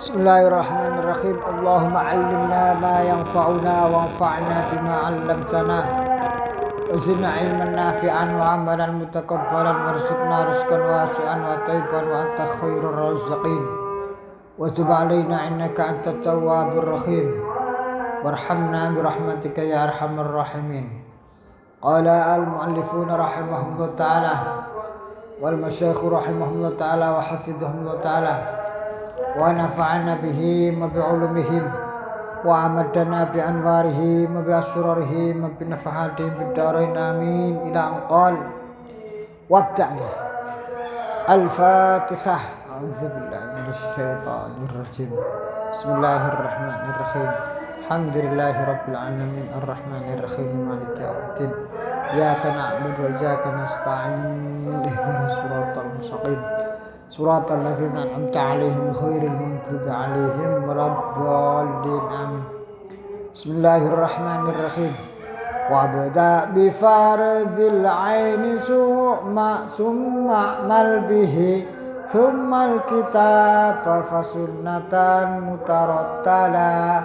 Bismillahirrahmanirrahim. Allahumma 'allimna ma yanfa'una wanfa'na bima 'allamtana wa zidna 'ilman nafi'an wa 'amalan mutakabbalan warzuqna rizqan wasi'an wa thayyiban wa anta khairur raziqin wa tub 'alaina innaka antat tawwabur rahim warhamna bi rahmatika ya arhamar rahimin. Qala al-mu'allifuna rahimahumullah ta'ala wal masyayikh rahimahumullah ta'ala wa hafizahumullah ta'ala wa nafa'ana bihim wa bi'ulumihim wa amadana bi'anwarihim wa bi'asrarihim wa binafahatihim bid-darain amin ila an qal wabta'na al-fatihah a'udzu billahi minasy syaithanir rajim bismillahirrahmanirrahim alhamdulillahi rabbil alamin arrahmanir rahim maliki yaumiddin iyyaka na'budu wa iyyaka nasta'in ihdinas siratal mustaqim suratal ladzina an'amta 'alaihim ghairil maghdubi 'alaihim waladdallin amin. Bismillahirrahmanirrahim. Wa bada bi fardil 'aini summa mal bihi thumma al-kitab fa sunnatan mutarattala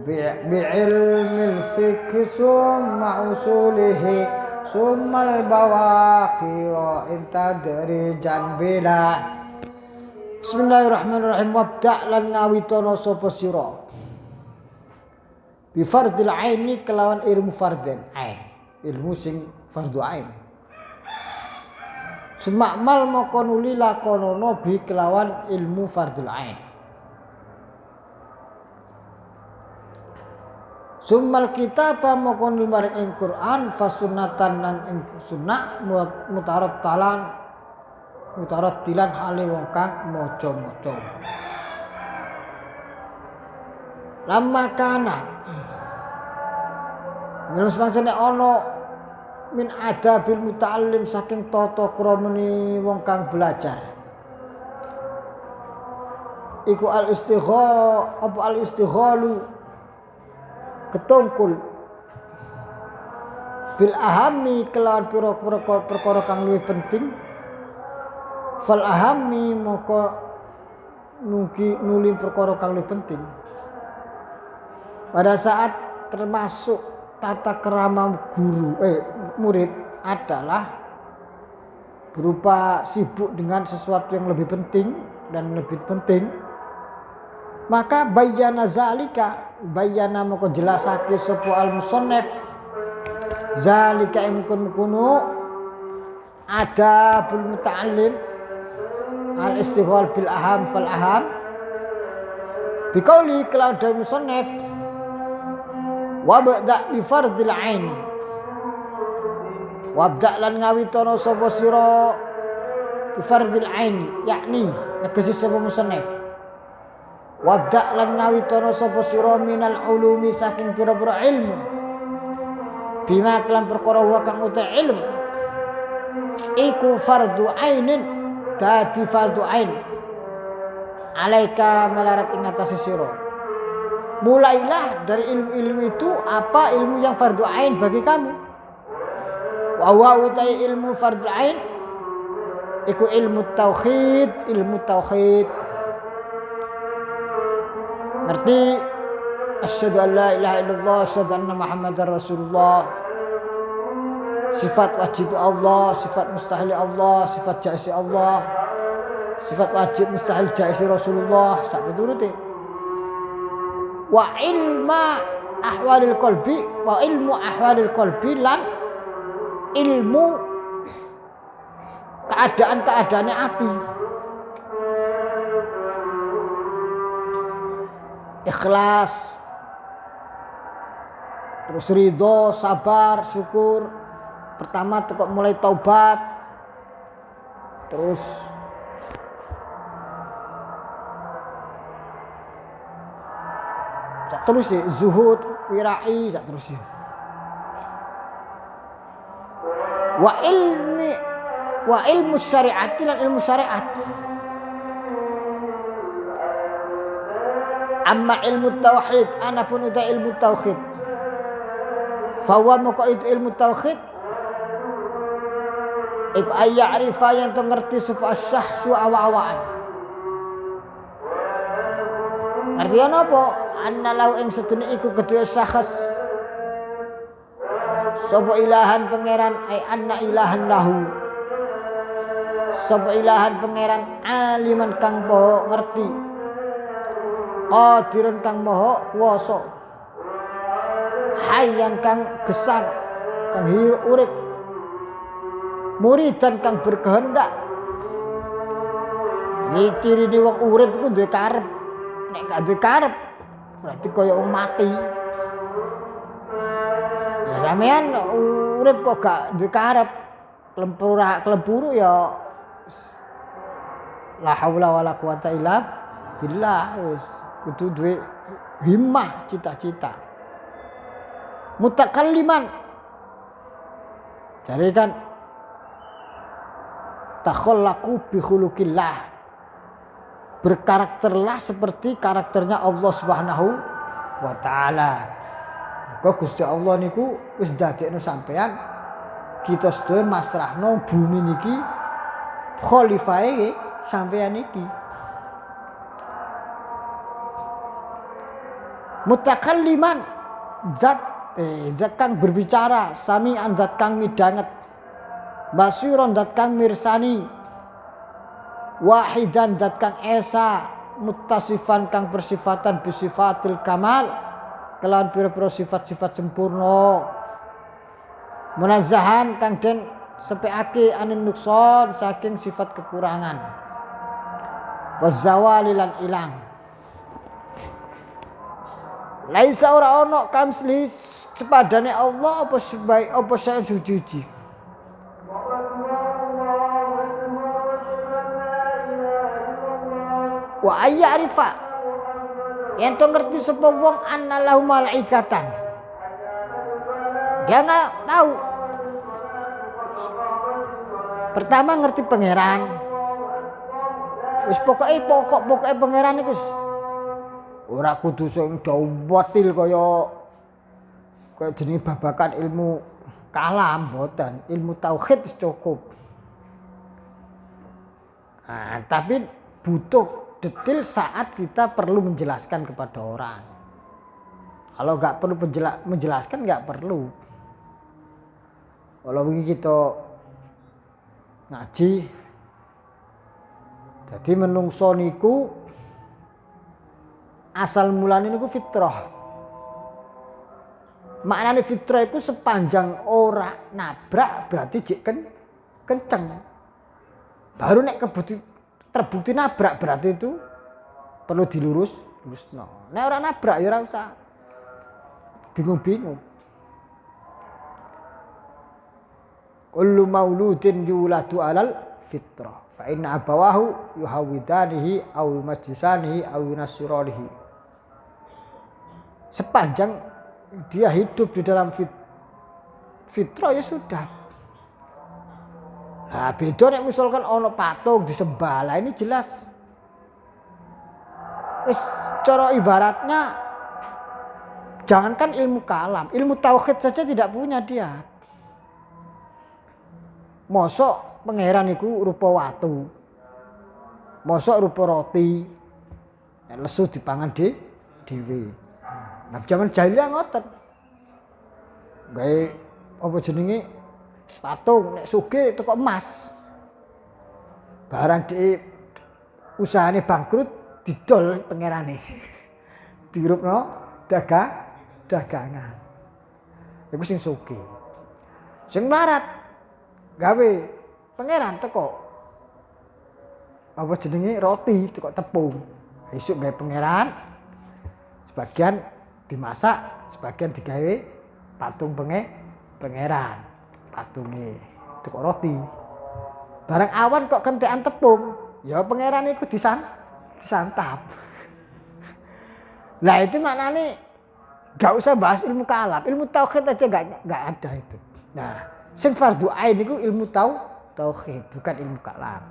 bi ilmil fiqh summa usulihi summal bawaqira intadrijan bila. Bismillahirrahmanirrahim. Wabda' lan ngawitono sapa sira bi fardil aini kelawan ilmu farden ain, ilmu sing fardu ain. Semakmal moko nuli lakonono bi kelawan ilmu fardul ain. Summal kitab mokon limaring ing Quran fasunatan lan ing sunnah mutarattilan hale wong kang maca-maca. Lamma kana Nilus mangsane ana min adabil muta'allim saking tata kramane wong kang belajar. Iku al-istighalu ketungkul bil ahami kelawan perkara kang luwih penting fal ahami moko nuli perkara kang luwih penting pada saat termasuk tata krama murid adalah berupa sibuk dengan sesuatu yang lebih penting dan lebih penting, maka bayyana zalika bayyana moko jelasake sapa al-musannif zalika imkunu adabul muta'allim al-istighal bil aham fal aham biqauli kelawan dawu musannif wabda bi fardil aini wabda lan ngawitono sapa sira bi fardil aini yakni tegese sapa musannif wabda lan ngawitono sapa sira minal ulumi saking pira-pira ilmu bima kelan perkara wa kang uta ilmu iku fardu ainin dadi fardu ain alaika melarat ing atase sira. Mulailah dari ilmu-ilmu itu apa ilmu yang fardu ain bagi kamu. Wa huwa utai ilmu fardu ain iku ilmu tauhid, ngerti asyhadu an la ilaha illallah asyhadu anna muhammadar rasulullah, sifat wajib Allah, sifat mustahil Allah, sifat jaiz Allah, sifat wajib mustahil jaiz Rasulullah sak piturute. Wa ilma ahwalil qalbi wa ilmu ahwalil qalbi lan ilmu keadaan-keadaane ati. Ikhlas, terus ridho, sabar, syukur. Pertama tekok mulai taubat, terus zuhud, wirai, terus wa ilmu syariat lan ilmu syariat. Amma ilmu tauhid, anapun uta ilmu tauhid. Fawa moko itu ilmu tauhid. Iku ayya arifa yang tu ngerti supaya syahsu awa-awaan. Artinya napa? Annalau ing sedune iku kedua syakhs sapa ilahan pangeran ai anna ilahan lahu. Sapa ilahan pangeran aliman kang maha ngerti. Qadirun kang maha kuwasa. Hayyan kang gesang, kang hirup urip. Muridan kang berkehendak. Iki cirine wong urip iku duwe karep. Nek gak duwe karep berarti kaya wong mati. Ya sampean urip kok gak duwe karep, klempuru ya la haula wala quwata illa billah, wis kudu duwe himmah, cita-cita. Mutakalliman jadi kan takhallaqu bi khuluqillah, berkarakterlah seperti karakternya Allah Subhanahu wa taala. Maka Gusti Allah niku wis dadekno sampean kita sedaya masrahno bumi niki khalifahe sampean iki. Mutakalliman zat kang berbicara, sami'an zat kang midanget, basiron zat kang mirsani, wahidan zat kang esa, muttasifan kang bersifatan bisifatil kamal, kelawan pira-pira sifat-sifat sempurna, munazzahan kang den sepeake anin nukson saking sifat kekurangan, wazawali lan ilang. Laisa ora ono kamsli sepadane Allah apa sebaik apa saya suci. Wa ayyarifa yen to ngerti sapa wong annalahu malaikatan. Dia enggak tahu. Pertama ngerti pangeran. Wis pokok pangeran iku ora kudu sing batil kaya jenenge babakan ilmu kalam, mboten. Ilmu tauhid cukup. Nah, tapi butuh detail saat kita perlu menjelaskan kepada orang. Kalau nggak perlu menjelaskan nggak perlu. Kalau begini kita ngaji, jadi menungso niku asal mulane niku fitrah. Maknane fitrah itu sepanjang ora nabrak berarti jek kenceng. Baru nek terbukti nabrak berarti itu perlu dilurusno. Nek ora nabrak ya ora usah bingung-bingung. Kullu mauludin yuladu alal fitrah fa inna abawahu yuhawidanihi aw yumajjisanihi aw yunasiranihi. Sepanjang dia hidup di dalam fitrah ya sudah. Nah, beda nek misalkan ono patung disembah, lah ini jelas wis cara ibaratnya jangankan ilmu kalam, ilmu tauhid saja tidak punya dia. Mosok pangeran iku rupa watu. Mosok rupa roti. Nek lesu dipangan dhewe. Nah, zaman jahiliyah ngoten. Gawe apa jenenge patung nek sugih teko emas. Barang di usahane bangkrut didol pangerane. Dirupno dagangan. Iku sing sugih. Sing melarat gawe pangeran teko apa jenenge roti teko tepung. Esuk gawe pangeran sebagian dimasak, sebagian digawe patung pangeran. Patunge teko roti. Barang awan kok kentekan tepung, ya pangeran iku disantap. Lah itu maknane gak usah bahas ilmu kalam, ilmu tauhid aja gak ada itu. Nah, sing fardhu ain niku ilmu tauhid, bukan ilmu kalam.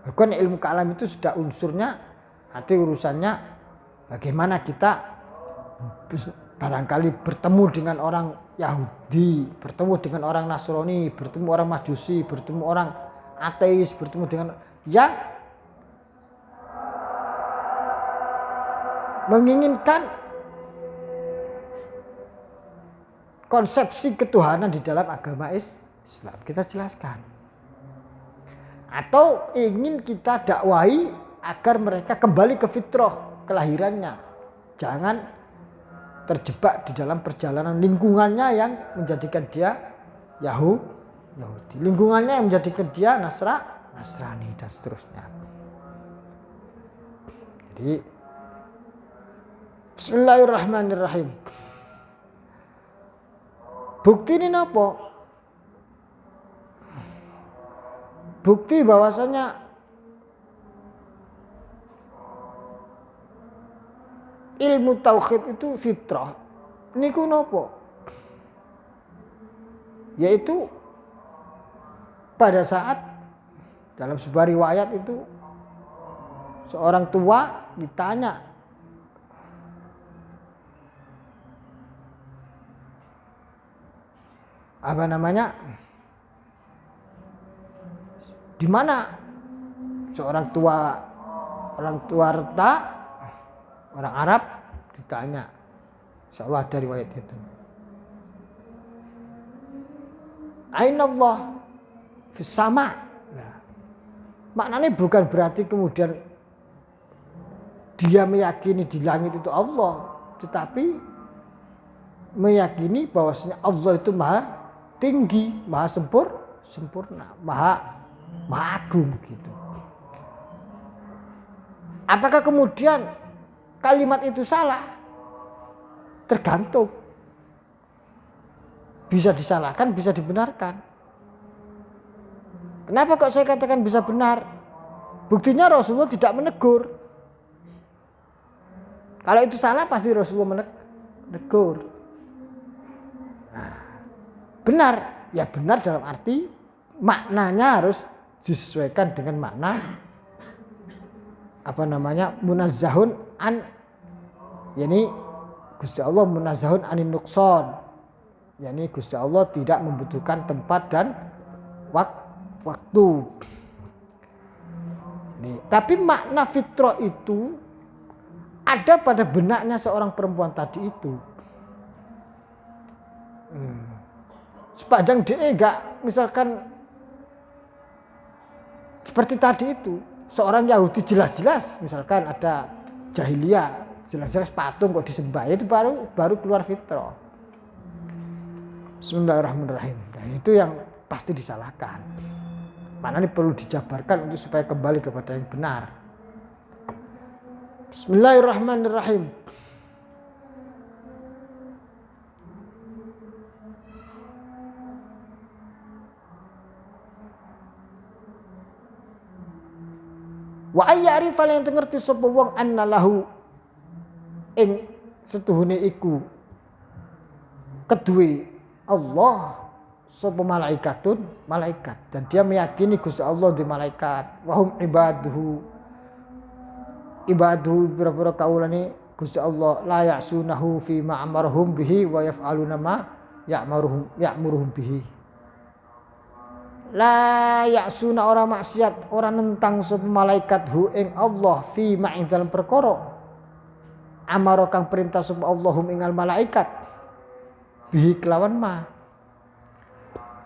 Bukan ilmu kalam itu sudah unsurnya, nanti urusannya bagaimana kita barangkali bertemu dengan orang Yahudi, bertemu dengan orang Nasrani, bertemu orang Majusi, bertemu orang ateis, bertemu dengan yang menginginkan konsepsi ketuhanan di dalam agama Islam. Kita jelaskan. Atau ingin kita dakwahi agar mereka kembali ke fitrah kelahirannya. Jangan terjebak di dalam perjalanan lingkungannya yang menjadikan dia Yahudi. Lingkungannya yang menjadikan dia Nasrani dan seterusnya. Jadi bismillahirrahmanirrahim. Bukti ini apa? Bukti bahwasanya ilmu tauhid itu fitrah. Niku napa? Yaitu pada saat dalam sebuah riwayat itu seorang tua ditanya, di mana seorang orang tua renta, orang Arab ditanya, insyaallah ada riwayat itu. Aina Allah fis sama. Nah, maknanya bukan berarti kemudian dia meyakini di langit itu Allah, tetapi meyakini bahwasanya Allah itu maha tinggi, maha sempurna, maha agung gitu. Apakah kemudian kalimat itu salah? Tergantung. Bisa disalahkan, bisa dibenarkan. Kenapa kok saya katakan bisa benar? Buktinya Rasulullah tidak menegur. Kalau itu salah pasti Rasulullah menegur. Nah, benar. Ya benar dalam arti maknanya harus disesuaikan dengan makna munazzahun an, yakni Gusti Allah munazzahun anin nuqsan. yakni Gusti Allah tidak membutuhkan tempat dan waktu. Tapi makna fitrah itu ada pada benaknya seorang perempuan tadi itu. Sepanjang dia enggak, misalkan seperti tadi itu, seorang Yahudi jelas-jelas misalkan ada jahiliyah, jelas-jelas patung kok disembah, itu baru keluar fitrah. Bismillahirrahmanirrahim. Dan itu yang pasti disalahkan. Maknanya perlu dijabarkan untuk supaya kembali kepada yang benar. Bismillahirrahmanirrahim. Wa ayyarifal yang ngerti sapa wong annalahu ing setuhune iku kedue Allah sapa malaikat dan dia meyakini Gusti Allah di malaikat wa hum ibaduhu pira-pira kaulane Gusti Allah la ya'sunahu fi ma amarhum bihi wa yaf'aluna ma ya'muruhum bihi. La ya'suna orang maksiat, orang nentang sapa malaikat hu ing Allah fi ma ing dalam perkara amara kang perintah sapa Allahum ing malaikat bihi kelawan ma.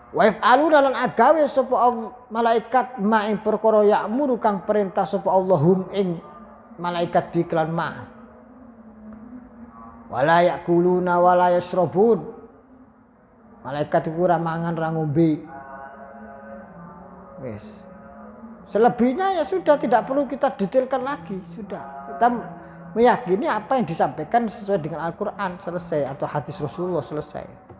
Wa yaf'aluna lan agawe sapa malaikat ma ing perkara ya'muru kang perintah sapa Allahum ing malaikat bihi kelawan ma. Wala ya'kuluna wala yashrabun. Malaikat iku ora mangan ora ngombe. Wes. Selebihnya ya sudah tidak perlu kita detailkan lagi, sudah. Kita meyakini apa yang disampaikan sesuai dengan Al-Qur'an selesai atau hadis Rasulullah selesai.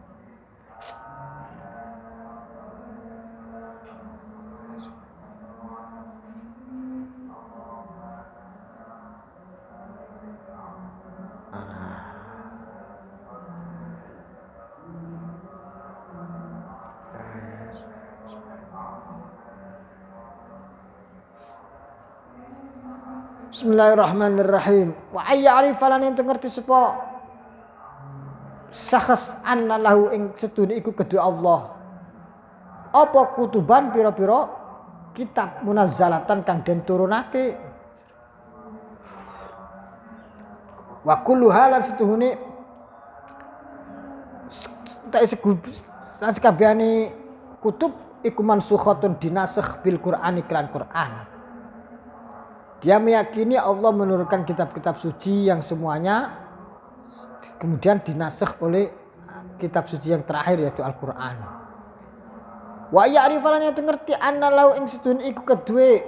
Bismillahirrahmanirrahim. Wa ayyarifalan yang ngerti sapa sakhs annalahu ing sedune iku kedue Allah. Apa kutuban pira-pira kitab munazzalatan kang den turunake Wa kullu halan setuhune tak lan sakabehane kutub iku mansukhatun dinasakh bil Qur'an iklan Qur'an. Dia meyakini Allah menurunkan kitab-kitab suci yang semuanya kemudian dinasakh oleh kitab suci yang terakhir yaitu Al-Qur'an. Wa ya'rifalan yang ngerti anna lau ing sedun iku kedue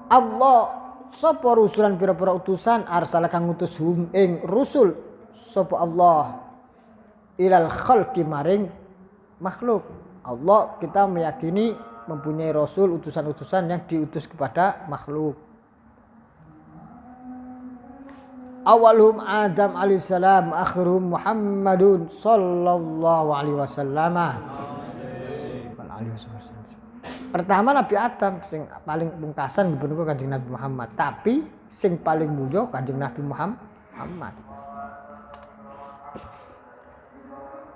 Allah sapa rusulan pira-pira utusan arsala kang ngutus hum ing rusul sapa Allah ilal khalqi maring makhluk. Allah kita meyakini mempunyai rasul utusan-utusan yang diutus kepada makhluk. Awalhum Adam alaihissalam, akhiruhum Muhammadun sallallahu alaihi wasallam. Pertama Nabi Adam sing paling pungkasan bener Kanjeng Nabi Muhammad, tapi sing paling mulya Kanjeng Nabi Muhammad.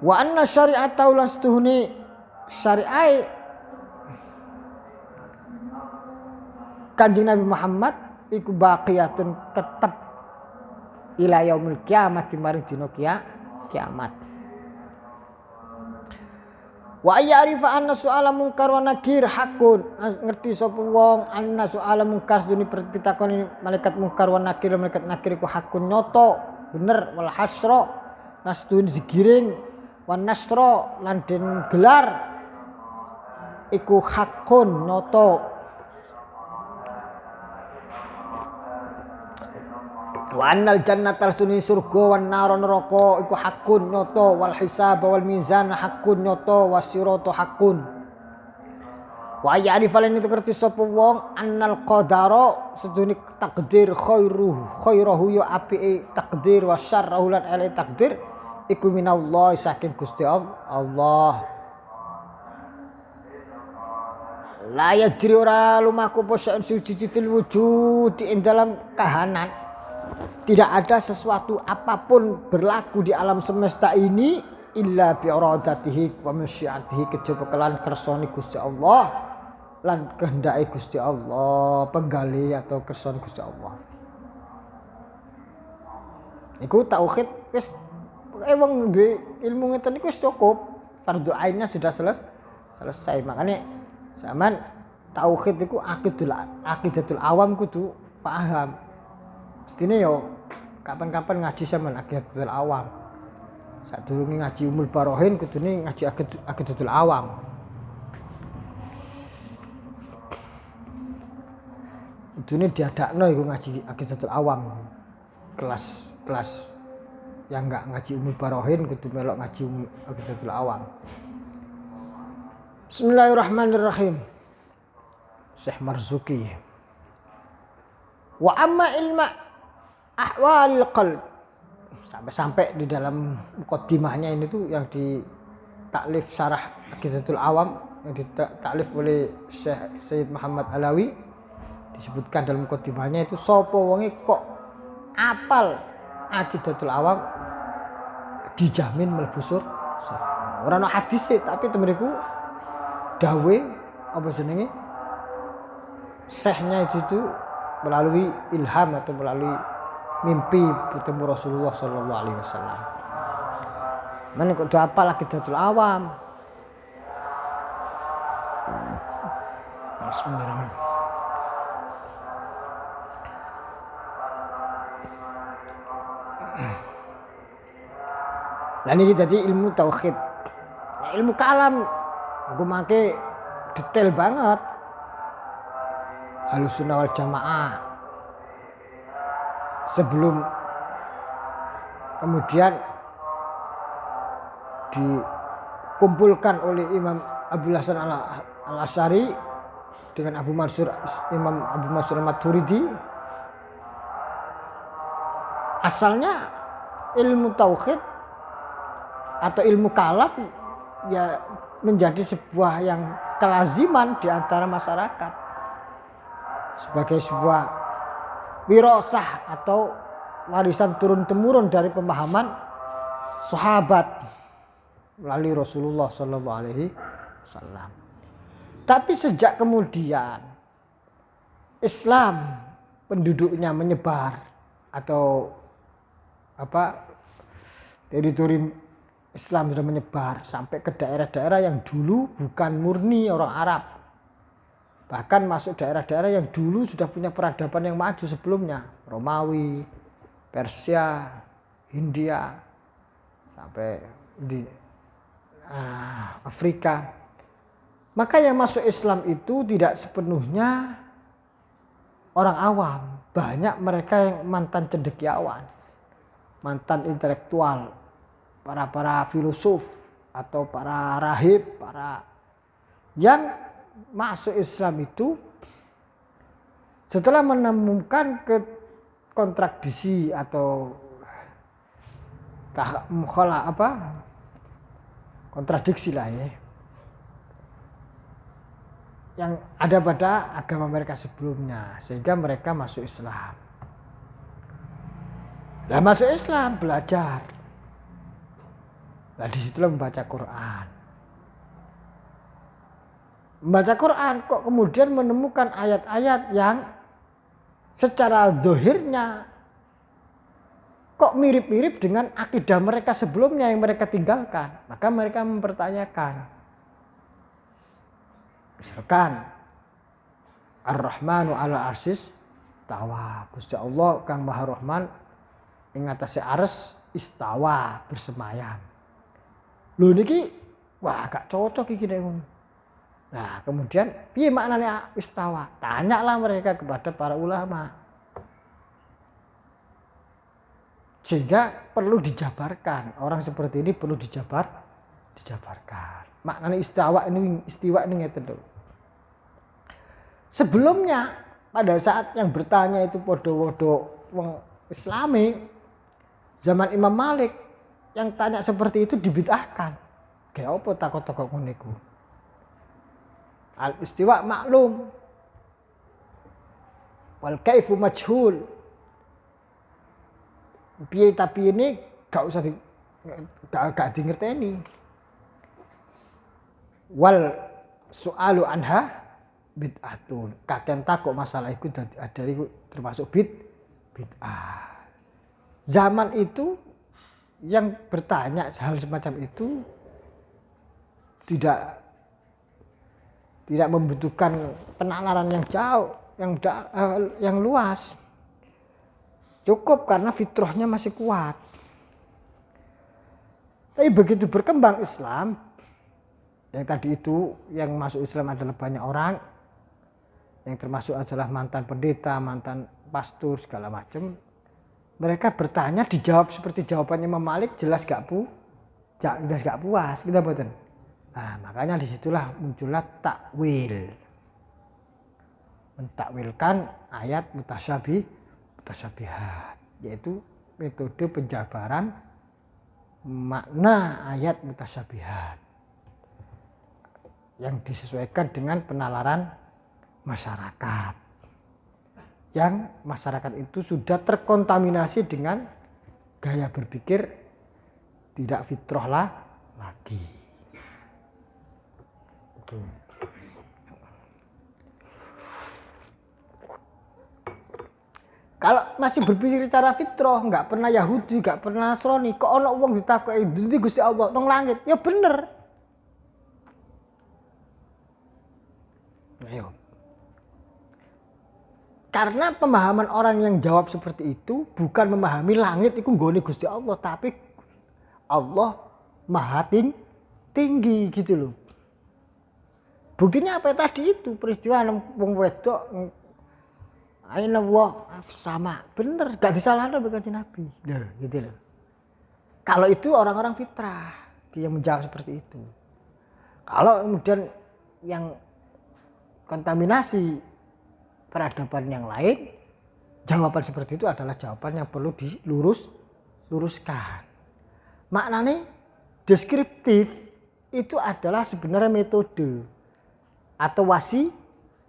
Wa anna syari'ata ulan setuhuni syari'ai Kanjeng Nabi Muhammad iku baqiyatun tetep ila yaumil kiamat maring dina kiamat. Wa ya'rifa anna su'ala munkar wa nakir hakun. Ngerti sapa wong anna su'ala munkar sedune pitakon malaikat munkar wa nakir malaikat nakir iku hakun nyoto bener wal hasra nasdune digiring wa nasra lan den gelar iku hakun nyoto. Wa annal jannatal sunni surga wan nar neraka iku hakun nyoto wal hisab wal mizan hakun nyoto wasiratu hakun. Wa ya'rifal itu ngerti sapa wong annal qadara sedune takdir khairuhu ya apike takdir wa syarruhu lan ele takdir iku minallah saking Gusti Allah. La yajri ora lumaku posan suci fil wujud ing dalam kahanan. Tidak ada sesuatu apapun berlaku di alam semesta ini illa bi iradatihi wa masyiatihi kejaba kelan kersane Gusti Allah lan kehendake Gusti Allah, penggali atau kersane Gusti Allah. Iku tauhid wis wong duwe ilmu ngeten iku wis cukup. Fardhu ainnya sudah selesai. Makanya zaman tauhid iku aqidatul awam kudu paham. Mestine yo kapan-kapan ngaji sampean aqidatul awam. Sadurunge ngaji Umul Barohin kudune ngaji aqidatul awam. Kudune diadakno iku ngaji aqidatul awam. Kelas yang enggak ngaji Umul Barohin kudu melok ngaji aqidatul awam. Bismillahirrahmanirrahim. Syekh Marzuki. Wa amma ilma ahwalil qalb sampai di dalam mukaddimahnya ini tuh yang di taklif syarah Aqidatul Awam yang ditaklif oleh Syekh Sayyid Muhammad Alawi disebutkan dalam mukaddimahnya itu sapa wonge kok apal Aqidatul Awam dijamin mlebu surga. Ora ono hadis tapi temeriku dawe apa jenenge syekhnya itu melalui ilham atau melalui mimpi bertemu Rasulullah sallallahu alaihi wasallam. Mana kok hafal Aqidatul Awam. Bismillahirrahmanirrahim. Lah niki dadi ilmu tauhid. Ilmu kalam gue make detail banget. Ahlussunnah wal Jamaah sebelum kemudian dikumpulkan oleh Imam Abdul Hasan Al-Asy'ari dengan Imam Abu Mansur Al-Maturidi. Asalnya ilmu tauhid atau ilmu kalam ya menjadi sebuah yang kelaziman di antara masyarakat sebagai sebuah wirasah atau warisan turun-temurun dari pemahaman sahabat melalui Rasulullah sallallahu alaihi wasallam. Tapi sejak kemudian Islam penduduknya menyebar atau teritori Islam sudah menyebar sampai ke daerah-daerah yang dulu bukan murni orang Arab. Bahkan masuk daerah-daerah yang dulu sudah punya peradaban yang maju sebelumnya. Romawi, Persia, Hindia, sampai di Afrika. Maka yang masuk Islam itu tidak sepenuhnya orang awam. Banyak mereka yang mantan cendekiawan, mantan intelektual, para filosof atau para rahib, yang masuk Islam itu setelah menemukan kontradiksi atau kontradiksi lah ya yang ada pada agama mereka sebelumnya, sehingga mereka masuk Islam. Nah, masuk Islam belajar. Nah, disitulah membaca Quran. Membaca Quran kok kemudian menemukan ayat-ayat yang secara zahirnya kok mirip-mirip dengan akidah mereka sebelumnya yang mereka tinggalkan. Maka mereka mempertanyakan. Misalkan Ar-Rahmanu 'ala arsis tawa. Gusti Allah Kang Maha Rahman ing atase arsy istawa bersemayam. Lho niki wah gak cocok iki nek ngono. Nah, kemudian piye maknanya istawa? Tanyalah mereka kepada para ulama. Sehingga perlu dijabarkan. Orang seperti ini perlu dijabarkan. Maknanya istiwa ini ngeten lho. Sebelumnya pada saat yang bertanya itu podo-podo wong Islami zaman Imam Malik, yang tanya seperti itu dibid'ahkan. Kayak apa takut-takut ngono iku? Al istiwa maklum wal kaifu majhul. Piye tapi ini gak usah gak dingerteni. Wal su'alu anha bid'atun. Kakek takut masalah itu dari termasuk bid'ah. Zaman itu yang bertanya hal semacam itu tidak membutuhkan penalaran yang jauh, yang luas. Cukup karena fitrahnya masih kuat. Tapi begitu berkembang Islam, yang tadi itu yang masuk Islam adalah banyak orang, yang termasuk adalah mantan pendeta, mantan pastor segala macam. Mereka bertanya dijawab seperti jawabannya Imam Malik, jelas gak puas, kita betul. Nah, makanya disitulah muncullah takwil, mentakwilkan ayat mutasyabihat, yaitu metode penjabaran makna ayat mutasyabihat yang disesuaikan dengan penalaran masyarakat, yang masyarakat itu sudah terkontaminasi dengan gaya berpikir tidak fitrah lagi. Kalau masih berpikir secara fitrah, nggak pernah Yahudi, nggak pernah Nasrani, kok ono wong ditakoki Gusti Gusti Allah nang langit, ya bener. Ayo. Karena pemahaman orang yang jawab seperti itu bukan memahami langit itu nggone Gusti Allah, tapi Allah Maha tinggi gitu loh. Buktinya apa tadi itu peristiwa wong wedok aina Allah sama bener gak disalahkan oleh Kanjeng Nabi. Nah, gitu loh. Kalau itu orang-orang fitrah yang menjawab seperti itu. Kalau kemudian yang kontaminasi peradaban yang lain, jawaban seperti itu adalah jawaban yang perlu diluruskan. Maknanya deskriptif itu adalah sebenarnya metode atau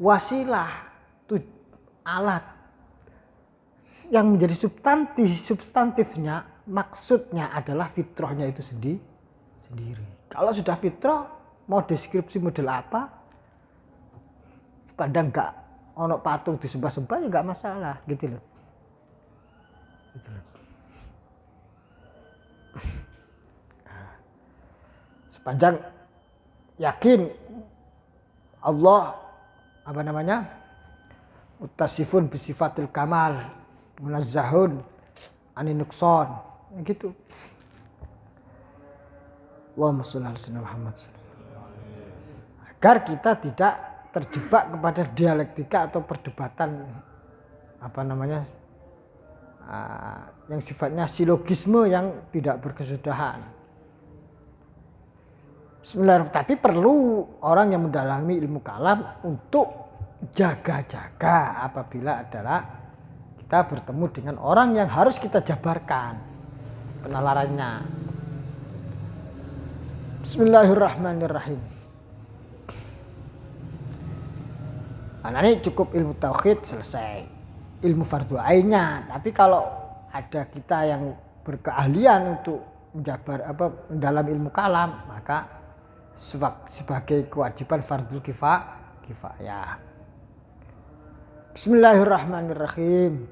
wasilah alat yang menjadi substantifnya, maksudnya adalah fitrahnya itu sendiri. Kalau sudah fitrah, mau deskripsi model apa, sepadang enggak ono patung disembah-sembah ya enggak masalah gitu loh. Gitu loh. Sepanjang yakin Allah mutasifun bisifatil kamal, munazzahun anin nuqsan, gitu. Allahumma shalli ala sayyidina Muhammad. Agar kita tidak terjebak kepada dialektika atau perdebatan yang sifatnya silogisme yang tidak berkesudahan. Bismillahirrahmanirrahim. Tapi perlu orang yang mendalami ilmu kalam untuk jaga-jaga apabila adalah kita bertemu dengan orang yang harus kita jabarkan penalarannya. Bismillahirrahmanirrahim. Nah, ini cukup ilmu tauhid selesai. Ilmu fardu ainnya. Tapi kalau ada kita yang berkeahlian untuk mendalam ilmu kalam, maka sebagai kewajiban fardu kifayah. Bismillahirrahmanirrahim.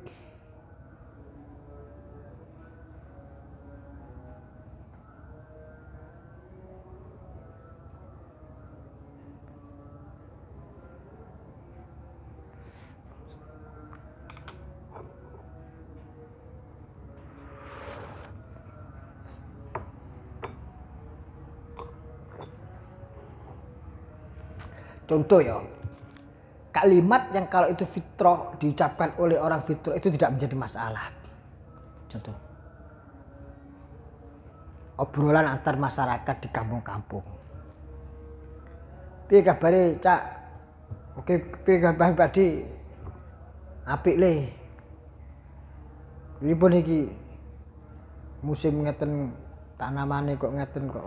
Contoh ya, kalimat yang kalau itu fitrah diucapkan oleh orang fitrah itu tidak menjadi masalah. Contoh, obrolan antar masyarakat di kampung-kampung. Piye kabare cak? Oke, piye kabare padi? Apik le. Pripun iki? Musim ngeten tanamane kok ngeten kok.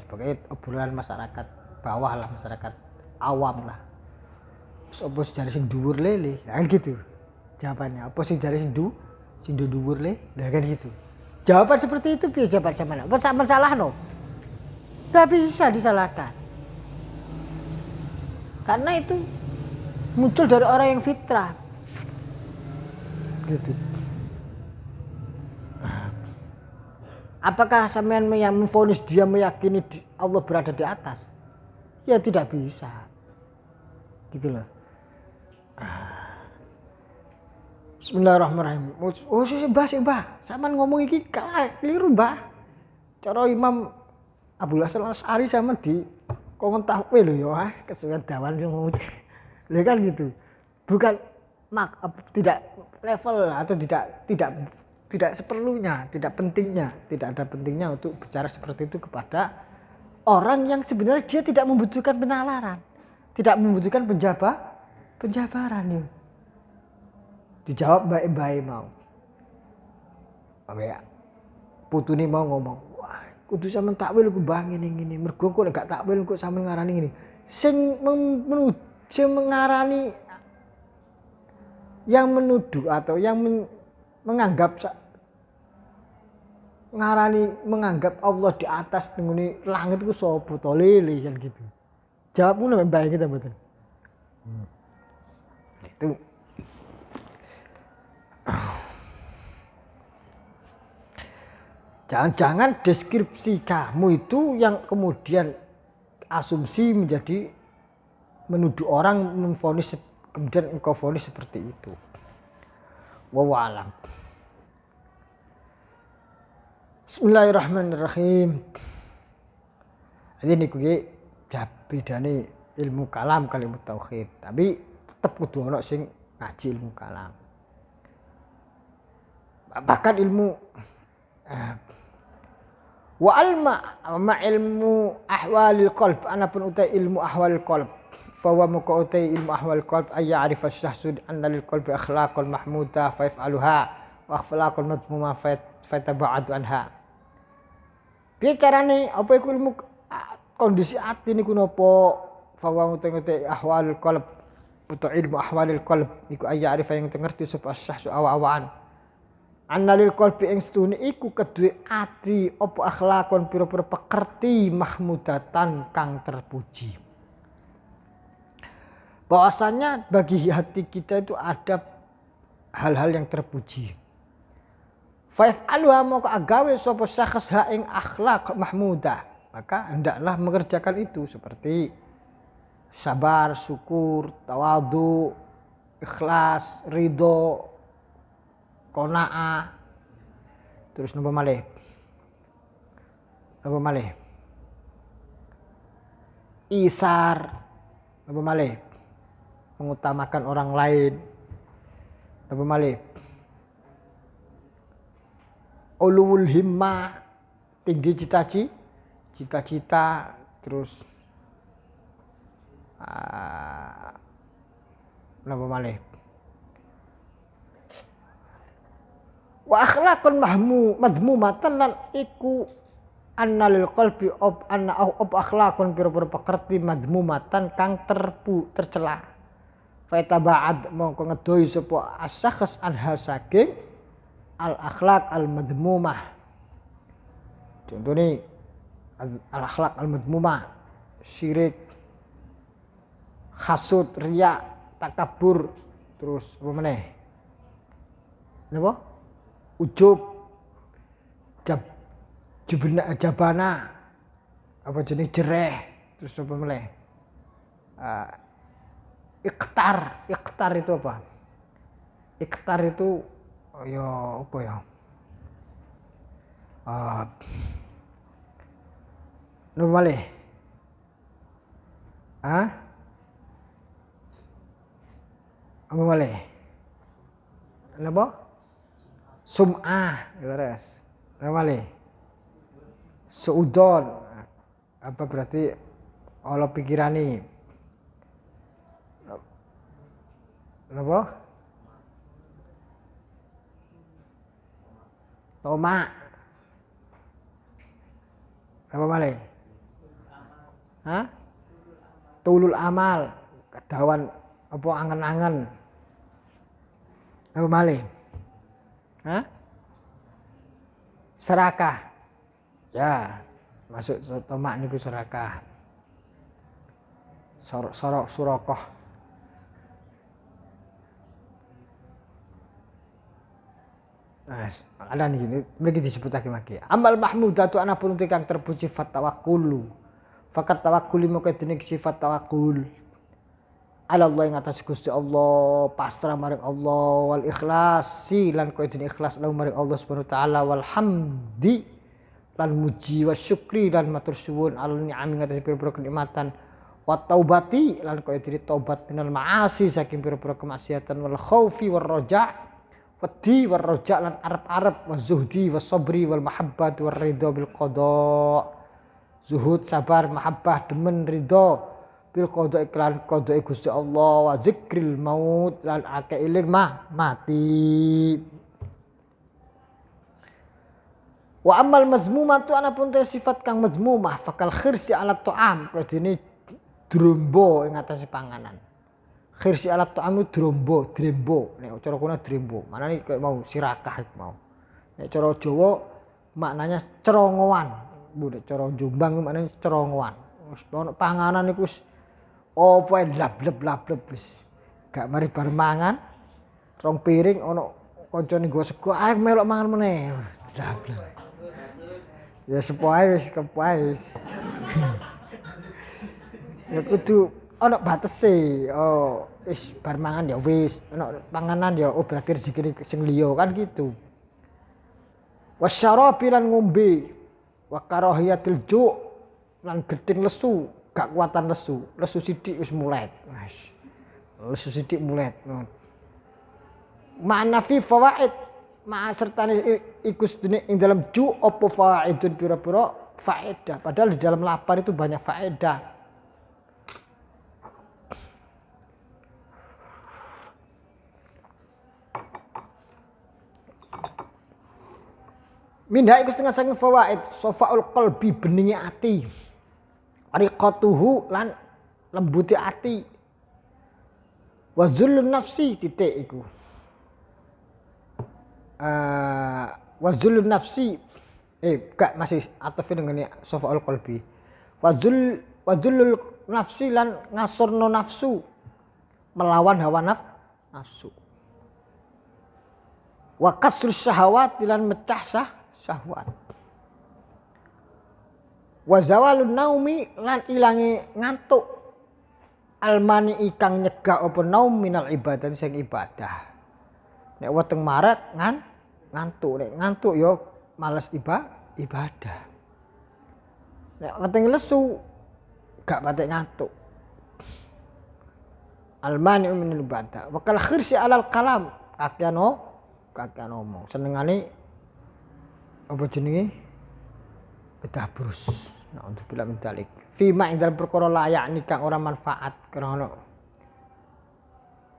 Sebagai obrolan masyarakat bawah lah, masyarakat awam lah. Apa sing jare sing dhuwur le? Lah kan gitu. Jawabannya apa sing jare sing dhuwur le? Lah kan gitu. Jawaban seperti itu bisa jawaban sama apa sama salah no? Enggak bisa disalahkan. Karena itu muncul dari orang yang fitrah. Gitu. Apakah sampean yang memvonis dia meyakini Allah berada di atas? Ya tidak bisa. Gitu loh. Bismillahirrahmanirrahim. Oh Mbah, sampean ngomong iki keliru, Mbah. Cara Imam Abu Hasan Asy'ari sama di komentar lho ya, kesuwen dawan yang ngomong. Lha kan gitu. Bukan tidak level atau tidak seperlunya, tidak ada pentingnya untuk bicara seperti itu kepada orang yang sebenarnya dia tidak membutuhkan penalaran, tidak membutuhkan penjabaran ya. Dijawab baik-baik mau. Apa putune mau ngomong, wah kudu sampean takwil ku Mbah ngene-ngene. Mergo kok gak takwil kok sampean ngarani ngene. Sing mengarani yang menuduh atau yang menganggap Allah di atas nenguni langit itu sapa to lele kan gitu. Jawabmu nek bae kita mboten. Itu jangan-jangan deskripsi kamu itu yang kemudian asumsi menjadi menuduh orang memvonis kemudian engkau vonis seperti itu. Wallahu a'lam. Bismillahirrahmanirrahim. Ini kuwi bedane ilmu kalam kali ilmu tauhid, tapi tetep kudu ana sing ngaji ilmu kalam. Bahkan ilmu wa ilmu ahwalil qalb, anapun utai ilmu ahwalil qalb. Fawa muka utai ilmu ahwalil qalb ay ya'rifa syahsud anna lil qalbi akhlaqul mahmudah fa yaf'aluha wa akhlaqul madmumah fa yataba'adu anha. Piye carane apa iku ilmu kondisi ati niku napa? Fawa utai ahwalil qalb utai ilmu ahwalil qalb iku ay ya'rifa yang ngerti sapa syahsu awa-awaan. Annalil qalbi ing stune iku kedue ati apa akhlakon pira-pira pekerti mahmudatan kang terpuji. Bahwasanya bagi hati kita itu ada hal-hal yang terpuji. Fa'aluha moko agawe sapa syakhs ha ing akhlak mahmudah, maka hendaklah mengerjakan itu seperti sabar, syukur, tawadhu, ikhlas, ridho, qanaah. Terus napa malih? Napa malih? Isar. Napa malih? Mengutamakan orang lain. Napa malih? Ulul himmah, tinggi cita-cita, terus napa malih? Wa akhlaqun madhmumatan lan iku anna lil qalbi anna akhlaqun pira-pira pekerti madhmumatan kang tercela. Fa taba'ad mongko ngedohi sapa asyakhs anha saking al akhlaq al madhmumah. Contohnya al akhlaq al madhmumah, syirik, hasud, riya, takabur, terus apa meneh? Napa? Ujub, jabana, apa jenis jereh, terus apa meneh? Iqtar itu apa? Iqtar itu ya apa ya? Napa malih? Apa malih? Napa? Sum'ah, terus. Napa malih? Suudon. Apa berarti Allah pikirani? Napa? Toma. Apa malih? Tulul amal, kedawan apa angen-angen. Apa malih? Serakah. Ya, masuk tomak niku serakah. Sorok surokoh. Nah, ada nih, mriki disebutake maki. Amal mahmudatu ana pun kang terpuji sifat tawakkul. Fakat tawakkul moko dening sifat tawakkul. Ala Allah ing atas Gusti Allah, pasrah maring Allah, wal ikhlasi lan koyo dene ikhlas lan maring Allah Subhanahu wa taala, wal hamdi lan muji wa syukri lan matur suwun ala ni'am ing atas pira-pira kenikmatan, wa taubati lan koyo dene tobat minal ma'asi saking pira-pira kemaksiatan, wal khaufi war raja' wedi war raja' lan arep-arep, wa zuhdi wa sabri wal mahabbat war ridha bil qada. Zuhud, sabar, mahabbah, demen, ridha bil qada iklan qada Gusti Allah, wa zikril maut lan akeh eling mati. Wa amal mazmumatu ana pun sifat kang mazmumah fakal khirsi ala ta'am kadene drombo ing atase panganan. Khirsi ala ta'am drombo nek cara kuna drombo manane koyo mau sirakah iku mau. Nek cara Jawa maknanya cerongoan, nek cara Jombang maknanya cerongoan. Wis ono panganan iku wis opo lableb wis gak mari bar mangan rong piring ono kancane nggo sego ae melok mangan meneh lableb ya sepoe wis kepoe wis ya kudu ono batese wis bar mangan ya wis ono panganan ya berarti rezeki sing liya kan gitu. Wasyarabi lan ngombe wa karahiyatil ju' lan gedeng lesu, gak kuatan lesu sithik wis mulet. Lesu sithik mulet. Ma'na fi fawaid, ma sertane iku sedene ing dalam ju apa fawaidun pira-pira faedah. Padahal di dalam lapar itu banyak faedah. Minha iku setengah saking fawaid, sofaul qalbi beningi ati. Ariqatuhu lan lembuti ati. Wa zullun nafsi titik iku. Wa zullun nafsi gak masih atau dengan sofaul qalbi. Wa zullul nafsi lan ngasurno nafsu, melawan hawa nafsu. Wa kasrus syahawat lan mecah syahwat. Wa zawalun naumi lan ilange ngantuk. Almani ikang nyegah apa naum minal ibadah sing ibadah. Nek weteng maret ngantuk, nek ngantuk yo males ibadah. Nek weteng lesu gak patek ngantuk. Almani minal ibadah. Wa kal khirsi alal kalam kakean ngomong. Senengane apa jenenge? Bedah brus. Nah, untuk bila mentalik. Fima ing dalam perkara layak nikah ora manfaat krana.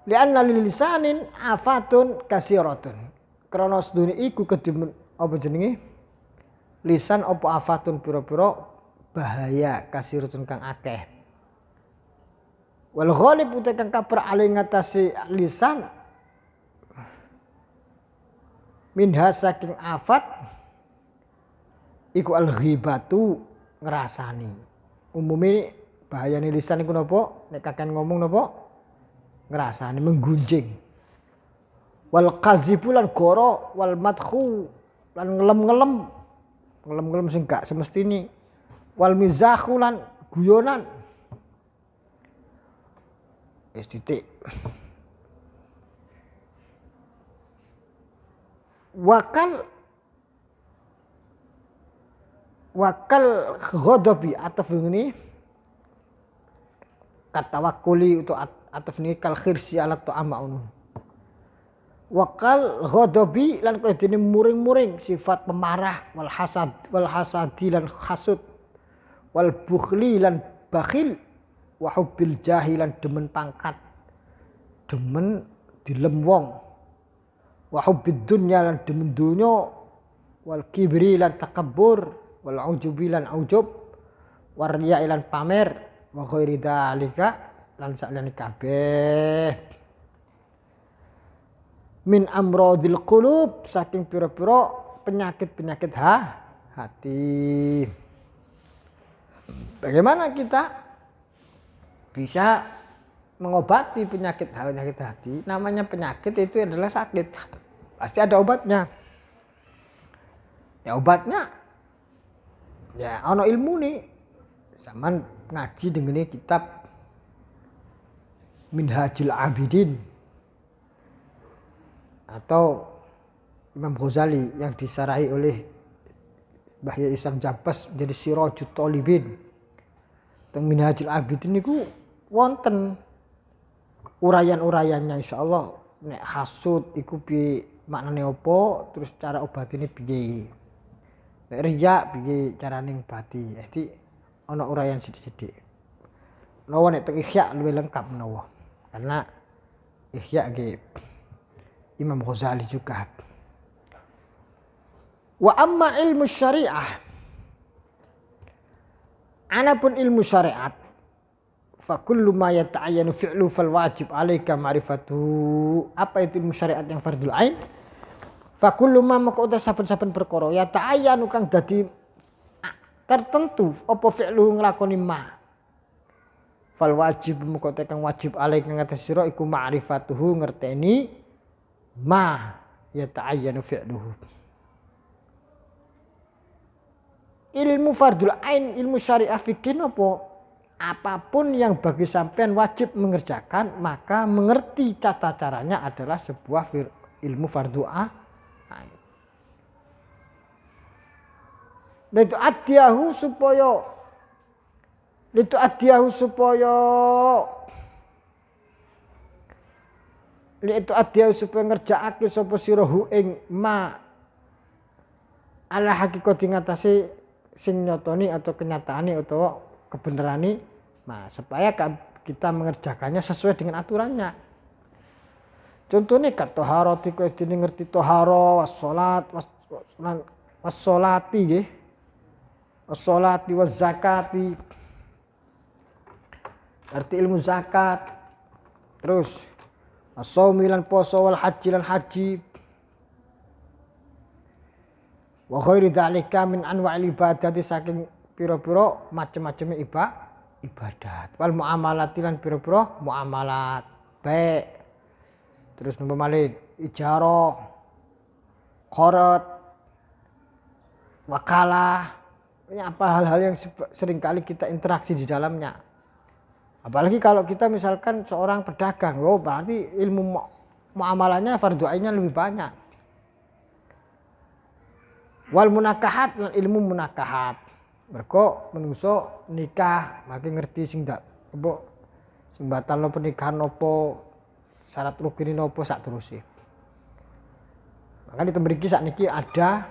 Lianna lil lisanin afatun kasiratun. Krana sedune iku kedhe apa jenenge? Lisan apa afatun pira-pira bahaya kasiratun kang akeh. Wal ghalib uta kang kabar ali ngatasi lisan minha saking afat iku al ghibatu ngrasani. Umumnya bahayane lisan iku napa? Nek kakean ngomong napa? Ngrasani menggunjing. Wal qazibu lan goro wal madkhu lan ngelem-ngelem sing gak semestine. Wal mizakhu lan guyonan. Wis titik. Wakal ghadabi ataf ini kata wakuli itu ataf ini kal khirsi alat ta'ama unu. Wakal ghadabi lan kaya muring-muring sifat pemarah wal hasadi lan hasud wal bukhli lan bakhil wa hubbil jahilan demen pangkat demen dilem wong wa hubbid dunya lan demen donya wal kibri lan takabbur wal ujubi lan ujub warya lan pamer wa ghairi dzalika lan saliyane kabeh min amradil qulub saking pira-pira penyakit-penyakit hati. Bagaimana kita bisa mengobati penyakit hati? Namanya penyakit itu adalah sakit. Pasti ada obatnya. Ya obatnya ya ono ilmu nih. Zaman ngaji dengan kitab Minhajul Abidin atau Imam Ghazali yang disarahi oleh Mbah Yai Ihsan Jabas jadi Sirajut Thalibin. Teng Minhajul Abidin niku wonten urayan-urayannya insyaallah nek hasud iku piye maknane apa terus cara obatine piye. Nek riya piye carane ngobati. Jadi ana urayan sithik-sithik. Menawa nek teng Ihya luwih lengkap menawa. Karena Ihya nggih Imam Ghazali juga. Wa amma ilmu syariah. Anapun ilmu syariat fa kullu ma yata'ayyanu fi'lu fal wajib 'alaika ma'rifatuhu. Apa itu ilmu syariat yang fardhu ain? Fa kullu ma maqta saben-saben perkara yata'ayyanu kang dadi tertentu apa fi'lu nglakoni ma. Fal wajib maqta kang wajib 'alaika ngatas sira iku ma'rifatuhu ngerteni ma yata'ayyanu fi'luhu. Ilmu fardul ain, ilmu syariah fikih apa? Apapun yang bagi sampean wajib mengerjakan, maka mengerti tata caranya adalah sebuah ilmu fardhu ain. Itu adiyahu supaya ngerjaake sapa sirahu ing ma ala hakikati ngatasi sing nyotoni atau kenyataane utawa kebenerane supaya kita mengerjakannya sesuai dengan aturannya. Contohnya kat toharati kaya dene ngerti toharo was-sholati nggih. Was-sholati waz-zakati. Ngerti ilmu zakat. Terus as-shaumi lan poso wal haji lan haji. Wa ghairi dzalika min anwa'il ibadati saking pira-pira macam-macam ibadat. Wal muamalat lan pira-pira muamalat baik. Terus nomor malih ijarah Qorot, wakalah, ini apa hal-hal yang seringkali kita interaksi di dalamnya. Apalagi kalau kita misalkan seorang pedagang, berarti ilmu muamalahnya fardu ainnya lebih banyak. Wal munakahat, ilmu munakahat. Mergo menungso nikah, makin ngerti sing dak apa sing batal pernikahan opo, syarat rukun opo sak terusé. Maka di tembriki saat niki ada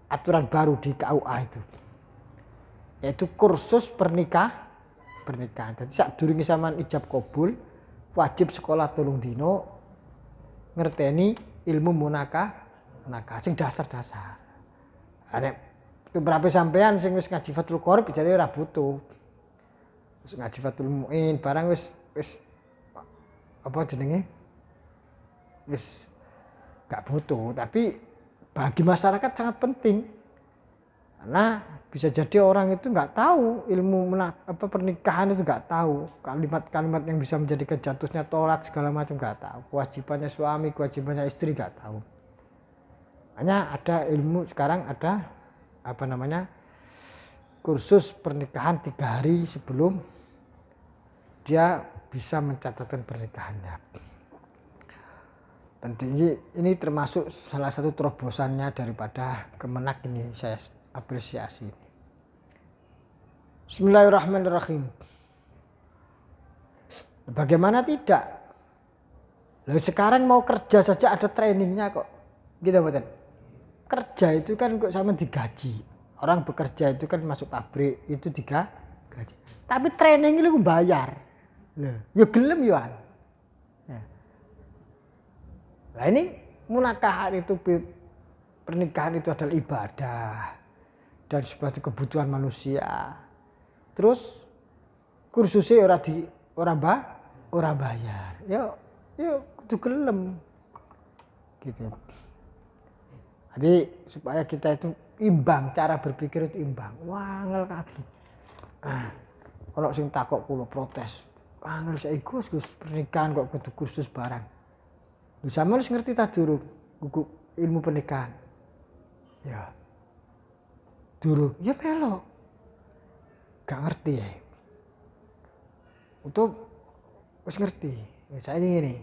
aturan baru di KUA itu, yaitu kursus pernikahan. Jadi saat durunge sampean ijab kabul, wajib sekolah 3 dino ngerteni ilmu munakah sing dasar-dasar. Nek beberapa sampean sing wis ngaji Fathul Qorib jare ora butuh. Wis ngaji Fathul Muin barang wis apa jenenge? Wis gak butuh, tapi bagi masyarakat sangat penting. Karena bisa jadi orang itu nggak tahu ilmu pernikahan, itu nggak tahu kalimat-kalimat yang bisa menjadikan jatuhnya tolak segala macam, nggak tahu kewajibannya suami, kewajibannya istri, nggak tahu. Hanya ada ilmu sekarang, ada kursus pernikahan 3 hari sebelum dia bisa mencatatkan pernikahannya. Penting ini termasuk salah satu terobosannya daripada Kemenak, ini saya apresiasi. Bismillahirrahmanirrahim. Bagaimana tidak? Lalu sekarang mau kerja saja ada trainingnya kok. Gitu betul. Kerja itu kan kok sama digaji. Orang bekerja itu kan masuk pabrik itu digaji. Tapi training itu bayar. Loh, ya gelem ya. Nah ini munakahan itu, pernikahan itu adalah ibadah dan sebagai kebutuhan manusia. Terus kursusnya orang bayar. Ya kudu gelem. Gitu. Jadi supaya kita itu imbang, cara berpikir itu imbang. Wah, angel kaki. Kalau sing takok kula protes. Angel saiki Gus pernikahan kok kudu kursus barang. Lha sampeyan wis ngerti ta durung ilmu pernikahan? Ya. Durung, ya pelok. Gak ngerti ya. Untuk wis ngerti. Ya saiki ngene.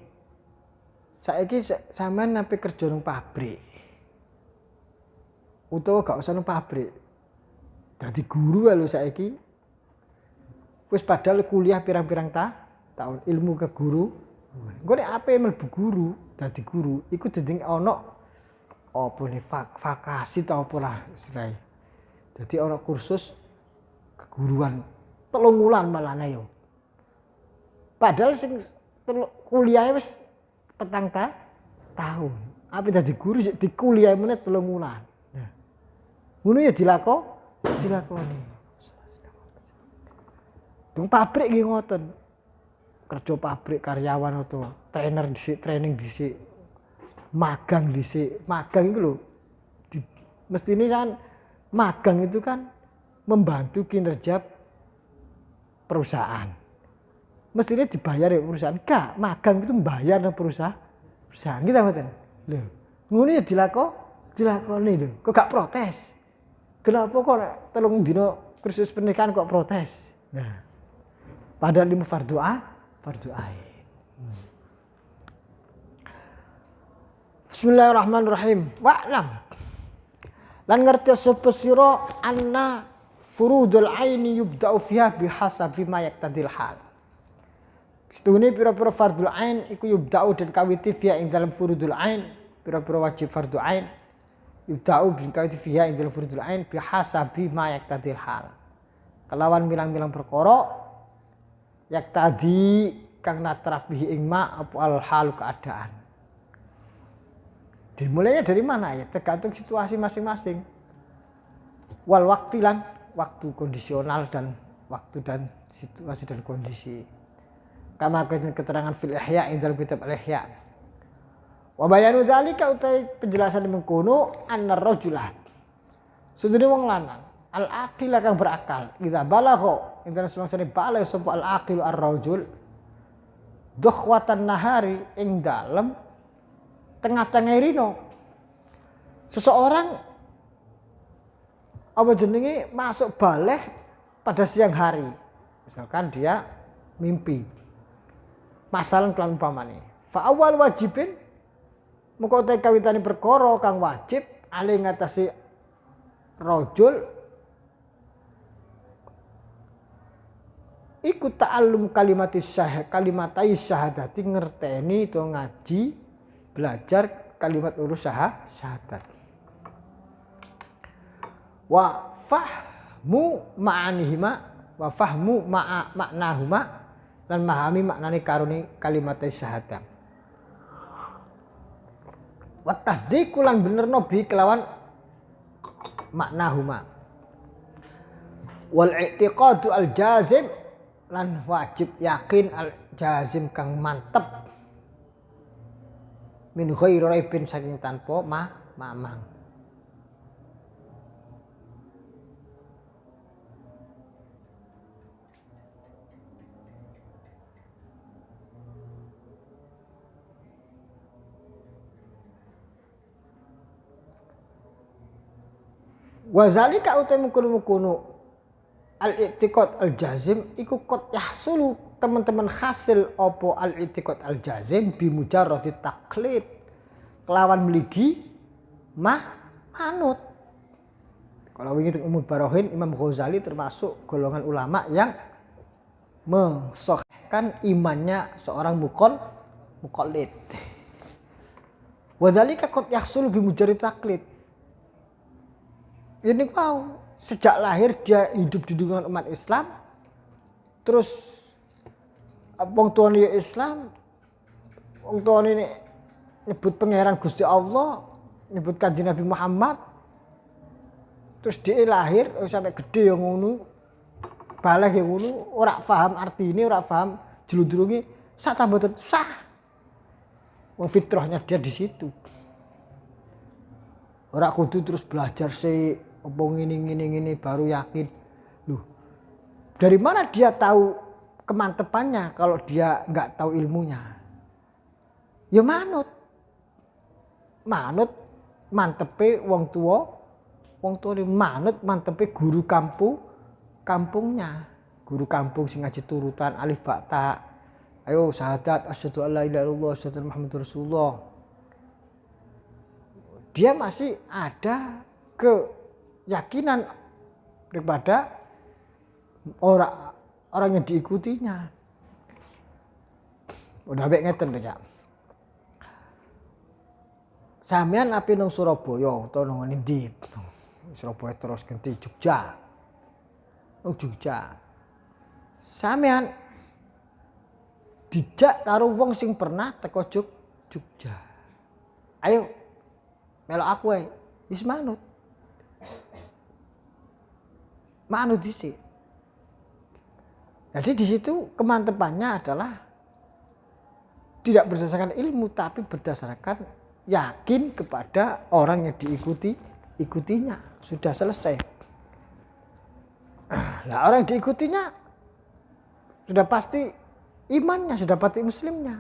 Saiki sampean nape kerja nang pabrik. Utawa gak usah nang pabrik. Dadi guru lho saiki. Wis padahal kuliah pirang-pirang tahun ilmu ke guru. Engko nek ape mlebu guru, dadi guru, iku dadi ana apa ne vakasi ta apa lah istilahnya. Dadi ana kursus keguruan 3 wulan malane yo. Padahal sing kuliah wis 4 tahun. Ape dadi guru sik dikuliah meneh 3 wulan. Nah. Ngono ya dilakoni. Dung pabrik nggih ngoten. Kerja pabrik karyawan atau trainer dhisik, training dhisik, magang dhisik. Magang itu lho, mestine kan magang itu kan membantu kinerja perusahaan. Mestinya dibayar ya perusahaan. Enggak, magang itu membayar perusahaan. Kita mboten. Lho, ngono ya dilakoni lho. Kok gak protes? Kenapa kok nek 3 dina kursus pernikahan kok protes? Nah, padahal ilmu fardu ain. Bismillahirrahmanirrahim. Wa'lam. Lan ngerti sapa sira anna furudul aini yubda'u fiha bihasabi ma yaqtadil hal. Setune pira-pira fardul ain iku yubda'u dan kawiti fiha ing dalam furudul ain, pira-pira wajib fardhu ain yubda'u bin kawiti fiha ing dalam furudul ain bihasabi ma yaqtadil hal. Kelawan milang-milang perkara yak tadi kang natrap bihi ing ma apa al halu keadaan. Dimulainya dari mana ya? Tergantung situasi masing-masing. Wal waktilan, waktu kondisional dan waktu dan situasi dan kondisi. Kama keterangan fil ihya indal kitab al ihya. Wa bayanu zalika utai penjelasan mengkono annar rajulah. Sedene wong lanang al aqil kang berakal idza balagha intan semangsane balik sapa al aqil ar rajul dukhwatan nahari ing dalem tengah-tengah rino seseorang apa jenenge masuk balik pada siang hari. Misalkan dia mimpi. Masalan kelan umpamane. Fa awal wajibin mengko te kawitane perkara kang wajib ali ngatasi rajul iku ta'allum kalimatai syahadati ngerteni to ngaji belajar kalimat urus syahadat. Wa fahmu ma'anihima wa fahmu maknahuma lan memahami maknane karone kalimatai syahadat. Wa tasdiqu lan benerno bi kelawan maknahuma. Wal i'tiqadu al jazim lan wajib yakin al jazim kang mantep min ghairi raibin saking tanpa mamang. Wa zalika utam mukunu al-i'tiqad al-jazim iku qad yahsulu teman-teman hasil opo al-i'tiqad al-jazim bi mujarradi taklid kelawan mligi manut. Kalau wingi umum barohin Imam Ghazali termasuk golongan ulama yang mensahihkan imannya seorang muqallid. Wa dzalika qad yahsulu bi mujarradi taklid. Ini kau sejak lahir dia hidup di lingkungan umat Islam, terus wong tuane Islam, wong tuane ini nyebut pangeran Gusti Allah, nyebut kanjeng Nabi Muhammad, terus dia lahir sampai gede yang ngono, balik yang ngono, ora paham artine, ora paham jeludurunge, sak tambah sah, wong fitrahnya dia di situ, ora kudu terus belajar sih. Apa ngini baru yakin. Loh, dari mana dia tahu kemantepannya kalau dia nggak tahu ilmunya? Ya manut mantepe wong tua ini manut mantepe guru kampungnya, guru kampung sing ngaji turutan alif ba ta. Ayo syahadat asyhadu alla ilaha illallah asyhadu muhammadur rasulullah. Dia masih ada keyakinan daripada orang yang diikutinya. Udah baik ngeten lho, Cak. Sampeyan api nang Surabaya utawa nang ndi? Surabaya terus ganti Jogja. Nang Jogja. Sampeyan dijak karo wong sing pernah teko Jogja. Ayo melok aku ae. Wis manut dhisik. Jadi di situ kemantepannya adalah tidak berdasarkan ilmu tapi berdasarkan yakin kepada orang yang diikutinya. Sudah selesai. Nah, orang yang diikutinya sudah pasti imannya, sudah pasti muslimnya.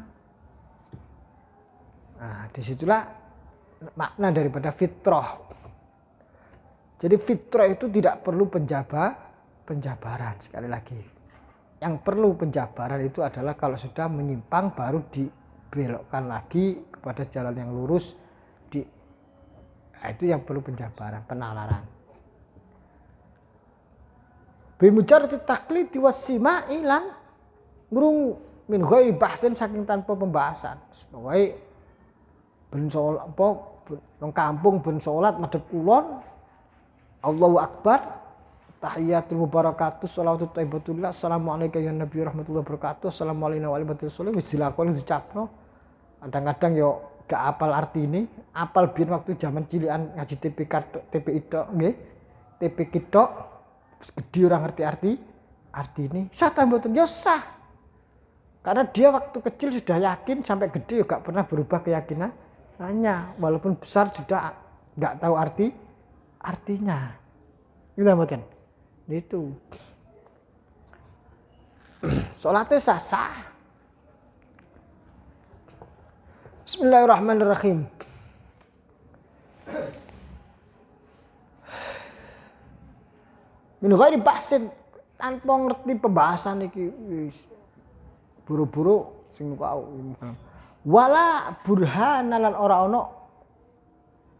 Nah, disitulah makna daripada fitrah. Jadi fitrah itu tidak perlu penjabaran. Sekali lagi, yang perlu penjabaran itu adalah kalau sudah menyimpang baru dibelokkan lagi kepada jalan yang lurus. Itu yang perlu penjabaran, penalaran. Bimujarrad taklid wasima'i lan ngrung min ghairi bahsin saking tanpa pembahasan. Pokoke ben salat apa nang kampung ben salat madhep kulon Allahu Akbar, tahiyatul mubarakatuh, sholawatu thayyibatullah, assalamualaikum ya nabi rahmatullahi wabarakatuh, assalamualaikum warahmatullahi wabarakatuh, wis dilakoni dicapno. Kadang-kadang yo gak apal artine, apal biyen waktu zaman cilikan ngaji TPI tok nggih. TPI tok wis gedhe ora ngerti artine. Sah ta mboten? Yo sah. Karena dia waktu kecil sudah yakin sampai gede juga pernah berubah keyakinan hanya walaupun besar sudah nggak tahu artinya. Gitu mboten? Itu. Salatnya sah. Bismillahirrahmanirrahim. Min ghairi bahsin tanpa ngerti pembahasan iki wis buru-buru sing kau. Wala burhana lan ora ono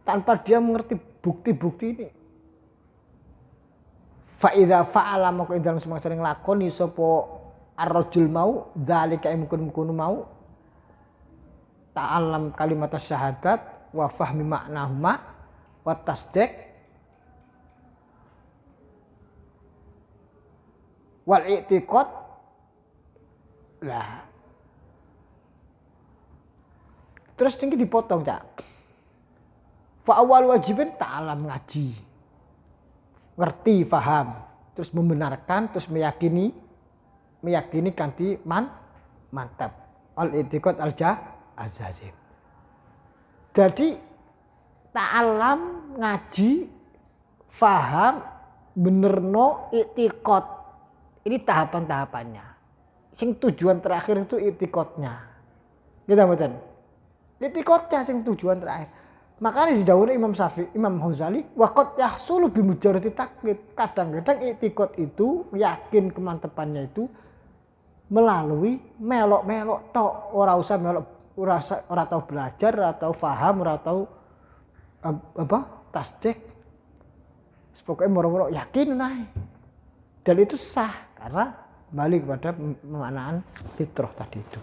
tanpa dia mengerti bukti-bukti ini. Fa idza fa'ala maka dalam semangsa nglakoni sapa ar-rajul mau dzalika mungkin mau ta'allam kalimat syahadat wa fahmi maknahuma wa tasdiq wal i'tiqad lah terus tinggi dipotong Cak. Fa awal wajibin ta'alam ngaji ngerti faham terus membenarkan terus meyakini kanthi mantap al i'tiqad al jazim. Jadi ta'alam ngaji faham benerno i'tiqad ini tahapan-tahapannya sing tujuan terakhir itu i'tiqadnya gitu mboten i'tiqadnya sing tujuan terakhir. Makanya didhawuhi Imam Syafi'i, Imam Ghazali, waqad yahsulu bi mujarradi taklid. Kadang-kadang i'tiqad itu yakin kemantepannya itu melalui melok-melok tok, ora usah melok ora tahu belajar, ora tahu paham, ora tahu tasdik. Pokoknya moro-moro yakin nae. Dan itu sah karena balik kepada pemaknaan fitrah tadi itu.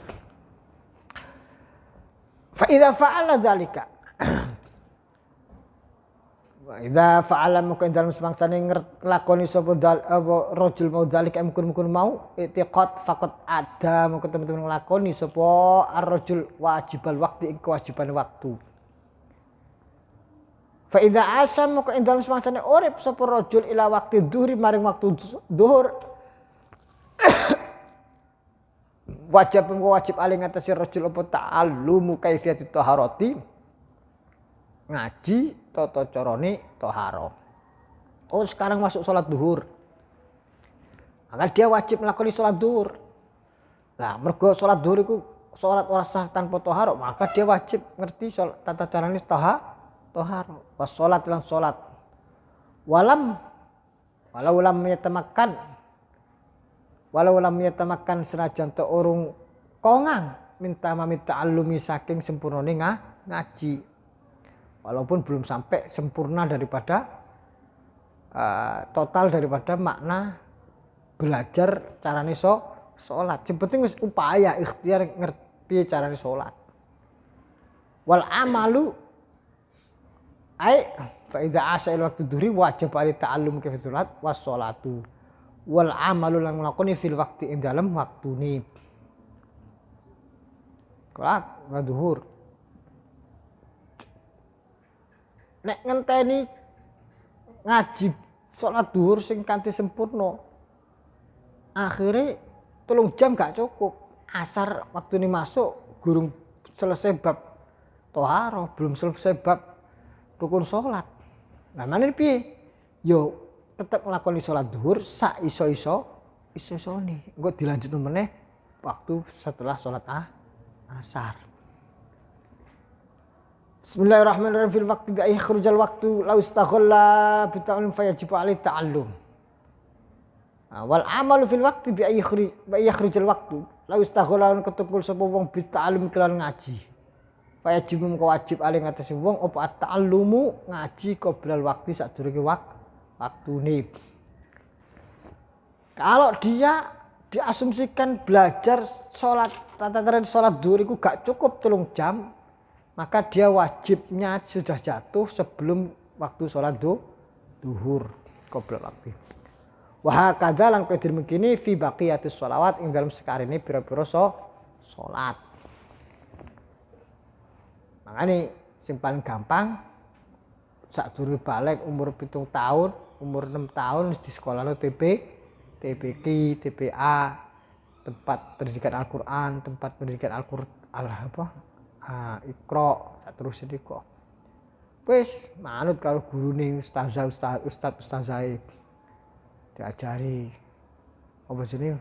Fa idza fa'ala dzalika wa idza fa'ala mungkin dalam semangsane nglakoni sapa rajul mau dzalika mungkin mau i'tiqad faqat ada mungkin teman-teman nglakoni sapa ar-rajul wajibal waqti kewajiban waktu. Fa idza asam mungkin dalam semangsane urip sapa rajul ila waqti dhuhri maring waktu zuhur wajib alih ngatasi rajul apa ta'allumu kaifiyatit taharati ngaji tata carane taharah. Oh sekarang masuk sholat duhur. Maka dia wajib melakukan sholat duhur. Nah mergo sholat duhur itu sholat ora sah tanpa taharah, maka dia wajib ngerti tata carane taharah. Was sholat lan sholat. Walau lam yatamakkan senajan ta urung kongang minta ta'allumi saking sempurnane ngaji. Walaupun belum sampai sempurna daripada total daripada makna belajar carane sholat. Yang penting wis upaya ikhtiar ngerti carane sholat. Wal amalu ai fa idza asa il waqtu dhuhri wajib ali ta'allum kaifa sholat was sholatu. Wal amalu lan nglakoni fil waqti ing dalem waktune. Sholat wa dhuhur. Nek ngenteni ngaji sholat duhur sing kanthi sempurna akhirnya 3 jam gak cukup asar waktu ini masuk gurung selesai bab toharoh belum selesai bab rukun sholat nah mana piye yo tetap nglakoni sholat duhur sak iso nih engko dilanjut meneh waktu setelah sholat asar. Bismillahirrahmanirrahim fil waqti bi ikhrujal waqtu law istaghalla bi ta'allum fayajib alaihi ta'allum. Wal amalu fil waqti bi ikhrujal waqtu law istaghalla lan ketukul sapa wong bi ta'allum kelan ngaji. Fayajib mung wajib alih ngatasi wong apa ta'allumu ngaji qoblal waqti sadurunge waktune. Kalau dia diasumsikan belajar sholat tata cara sholat duhur itu gak cukup 3 jam maka dia wajibnya sudah jatuh sebelum waktu sholat duhur qoblal waqti. Wa hakadza lan qadir mengkini fi baqiyatus sholawat ing dalam sekarene pira-pira sholat. Makanya sing paling gampang sadurunge balik umur 7 tahun, umur 6 tahun wis di sekolahno TPQ, TPA, tempat pendidikan Al-Qur'an, tempat pendidikan Iqra saterusé kok. Wis manut karo gurune ustazah diajari apa jenenge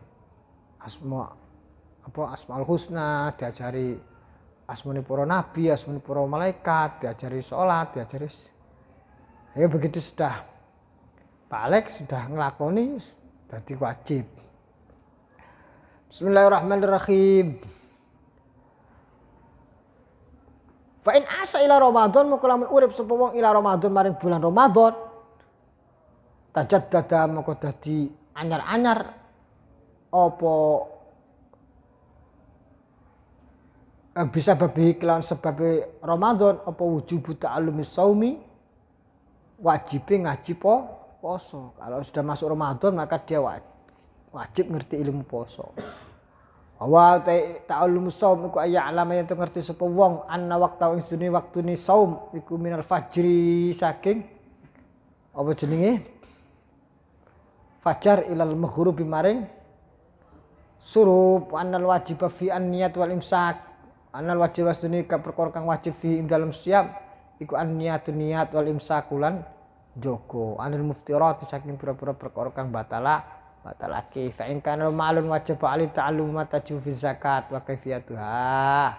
Asmaul Husna, diajari asmane para nabi, asmane para malaikat, diajari sholat, diajari. Ya begitu sudah balik sudah ngelakoni dadi wajib. Bismillahirrahmanirrahim. Fa in asa ila Ramadan moko lamun urip sapa wong ila Ramadan maring bulan Ramadan tajaddada moko dadi anyar-anyar apa bisa babi kelawan sebab Ramadan apa wujubu ta'allumi shaumi wajib ngaji poso. Kalau sudah masuk Ramadan maka dia wajib ngerti ilmu poso. Wa ta'allum shaum iku aya alama yen ngerti sapa wong anna waqta insune waktune shaum iku minal fajri saking apa jenenge fajar ilal maghribi maring surub annal wajib fi an niyat wal imsak annal wajib wasdune ka perkara kang wajib fi ing dalem siam iku an niat wal imsakulan joko anil muftirat saking pira-pira perkara kang batalake fa in kana ma'lun wajib ali ta'allum mata fi zakat wa kaifiyatuha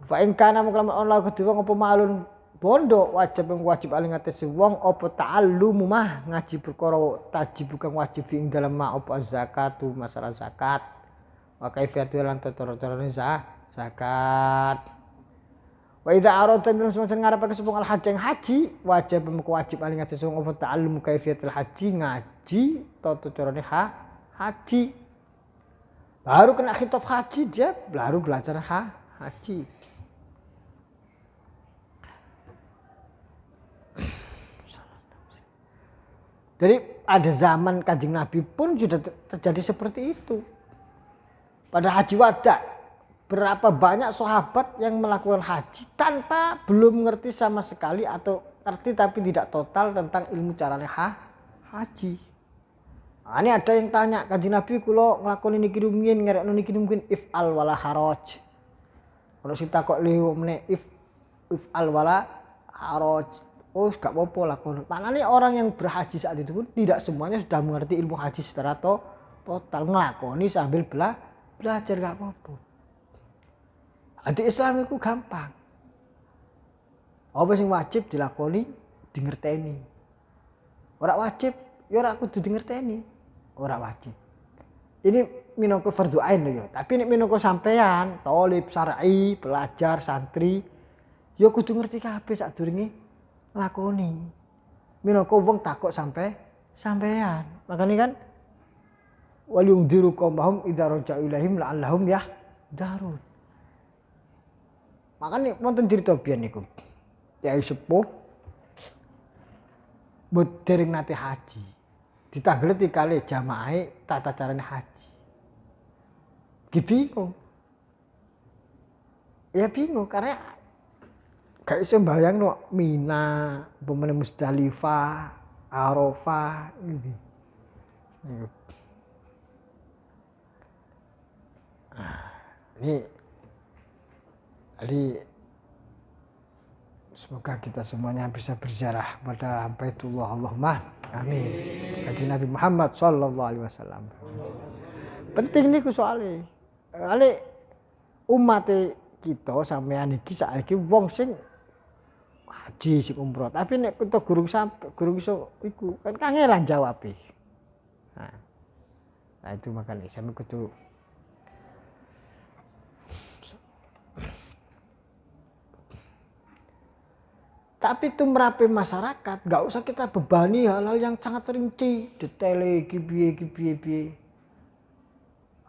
fa in kana muklam Allah kedua apa ma'lun bondo wajib ali ngatesi wong apa ta'allum mah ngaji perkara tajib bukan wajib ing dalam ma apa zakatu masalah zakat wa kaifiyatuha lan tata-tarane zakat. Wa idza arata min sunnatin ngarepake sapa haji wajib ali ngatesi wong apa ta'allum kaifiyatul haji ngaji tata carane haji. Baru kena khitab haji dia baru belajar haji. Jadi ada zaman Kanjeng Nabi pun sudah terjadi seperti itu. Pada haji wada berapa banyak sahabat yang melakukan haji tanpa belum mengerti sama sekali atau ngerti tapi tidak total tentang ilmu caranya haji. Nah, ini ada yang tanya Kanjeng Nabi kula nglakoni niki rumiyin ngerekno niki mungkin if'al wala haraj. Kalau sita kok liu meneh if'al wala haraj. Oh, gak apa-apa lakon. Maknanya orang yang berhaji saat itu pun tidak semuanya sudah mengerti ilmu haji secara total nglakoni sambil belajar gak apa-apa. Di Islam itu gampang. Apa sing wajib dilakoni, dingerteni. Ora wajib, ya ora kudu dingerteni. Ora wajib. Ini minangka fardhu ain lho ya. Tapi nek minangka sampean, thalib syar'i, pelajar, santri, ya kudu ngerti kabeh sadurunge nglakoni. Minangka wong takok sampean. Makane kan wal yundiru qaumahum idza raja'u ilaihim la'allahum yahdharun. Makanya wonten cerita biyen niku. Kyai sepuh dereng nate haji. Ditanggleti kali jamaahe tata carane haji. Bingung. Ya bingung karena gak iso mbayangno Mina, pemene Musdalifah, Arafah ini. Ini jadi semoga kita semuanya bisa berziarah pada Baitullah Allahumma amin. Kanjeng Nabi Muhammad sallallahu alaihi wasallam. Penting niku soalnya. Ale umat kita sampean iki saiki wong sing haji sing umroh, tapi nek kita gurung iso iku kan kangelan jawabe. Nah itu makanya sampe kudu tapi itu merapi masyarakat, gak usah kita bebani hal-hal yang sangat rinci, detail piye.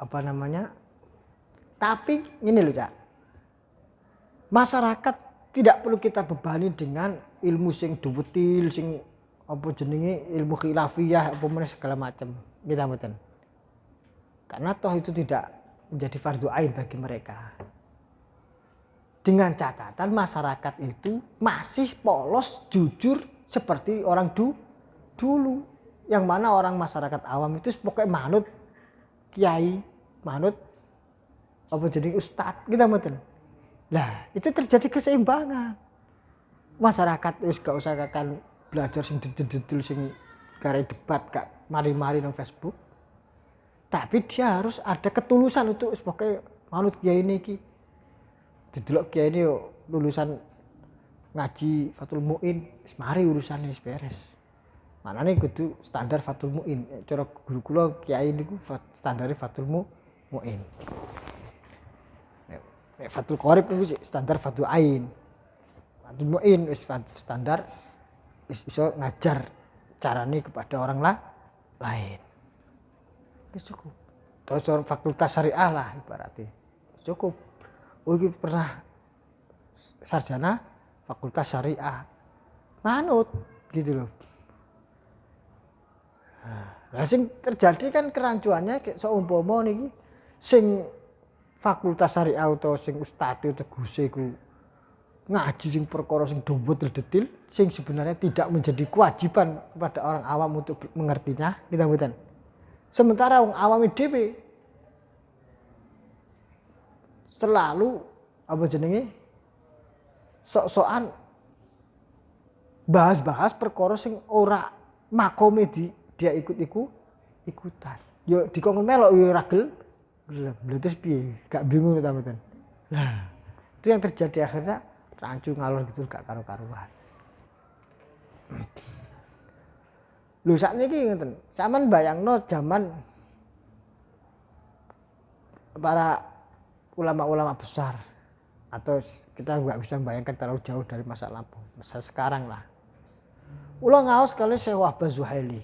Apa namanya? Tapi ini loh, Cak. Masyarakat tidak perlu kita bebani dengan ilmu sing dubetil, sing apa jenenge ilmu khilafiyah, apa meneh segala macam. Kita mboten. Karena toh itu tidak menjadi fardhu ain bagi mereka. Dengan catatan masyarakat itu masih polos, jujur seperti orang dulu. Yang mana orang masyarakat awam itu pokoknya manut kiai, manut apa jadi ustadz, kita mboten. Lah, itu terjadi keseimbangan. Masyarakat wis gak usah kakan belajar sing detail sing kare debat gak mari-mari nang Facebook. Tapi dia harus ada ketulusan untuk pokoknya manut kiai niki. Didelok kiai ini lulusan ngaji Fathul Muin, mari urusannya beres. Manane kudu standar Fathul Muin. Cara guru kula kiai niku standare Fathul Muin. Nek Fathul Qorib niku standar Fathul Ain. Fathul Muin wis standar wis iso ngajar carane kepada orang lain. Wis cukup. Terus fakultas syariah lah ibaratnya. Cukup. Oh iki pernah sarjana fakultas syariah. Manut gitu loh. Nah, sing terjadi kan kerancuannya kayak seumpama niki sing fakultas syariah atau sing ustadz atau guse ku ngaji sing perkara sing detail sing sebenarnya tidak menjadi kewajiban kepada orang awam untuk mengertinya, kita mboten. Sementara wong awam dhewe selalu apa jenenge sok-sokan bahas-bahas perkara sing ora makome dia ikutan. Yo dikongkon melok yo ora gelem. Lha terus piye? Gak bingung ta mboten. Nah, itu yang terjadi akhirnya rancu ngalor gitu gak karu-karuan. Lho sakniki ngoten. Sampeyan bayangno zaman para ulama-ulama besar atau kita nggak bisa membayangkan terlalu jauh dari masa lampau, masa sekarang lah. Ula ngaos kali Syekh Wahbah Zuhaili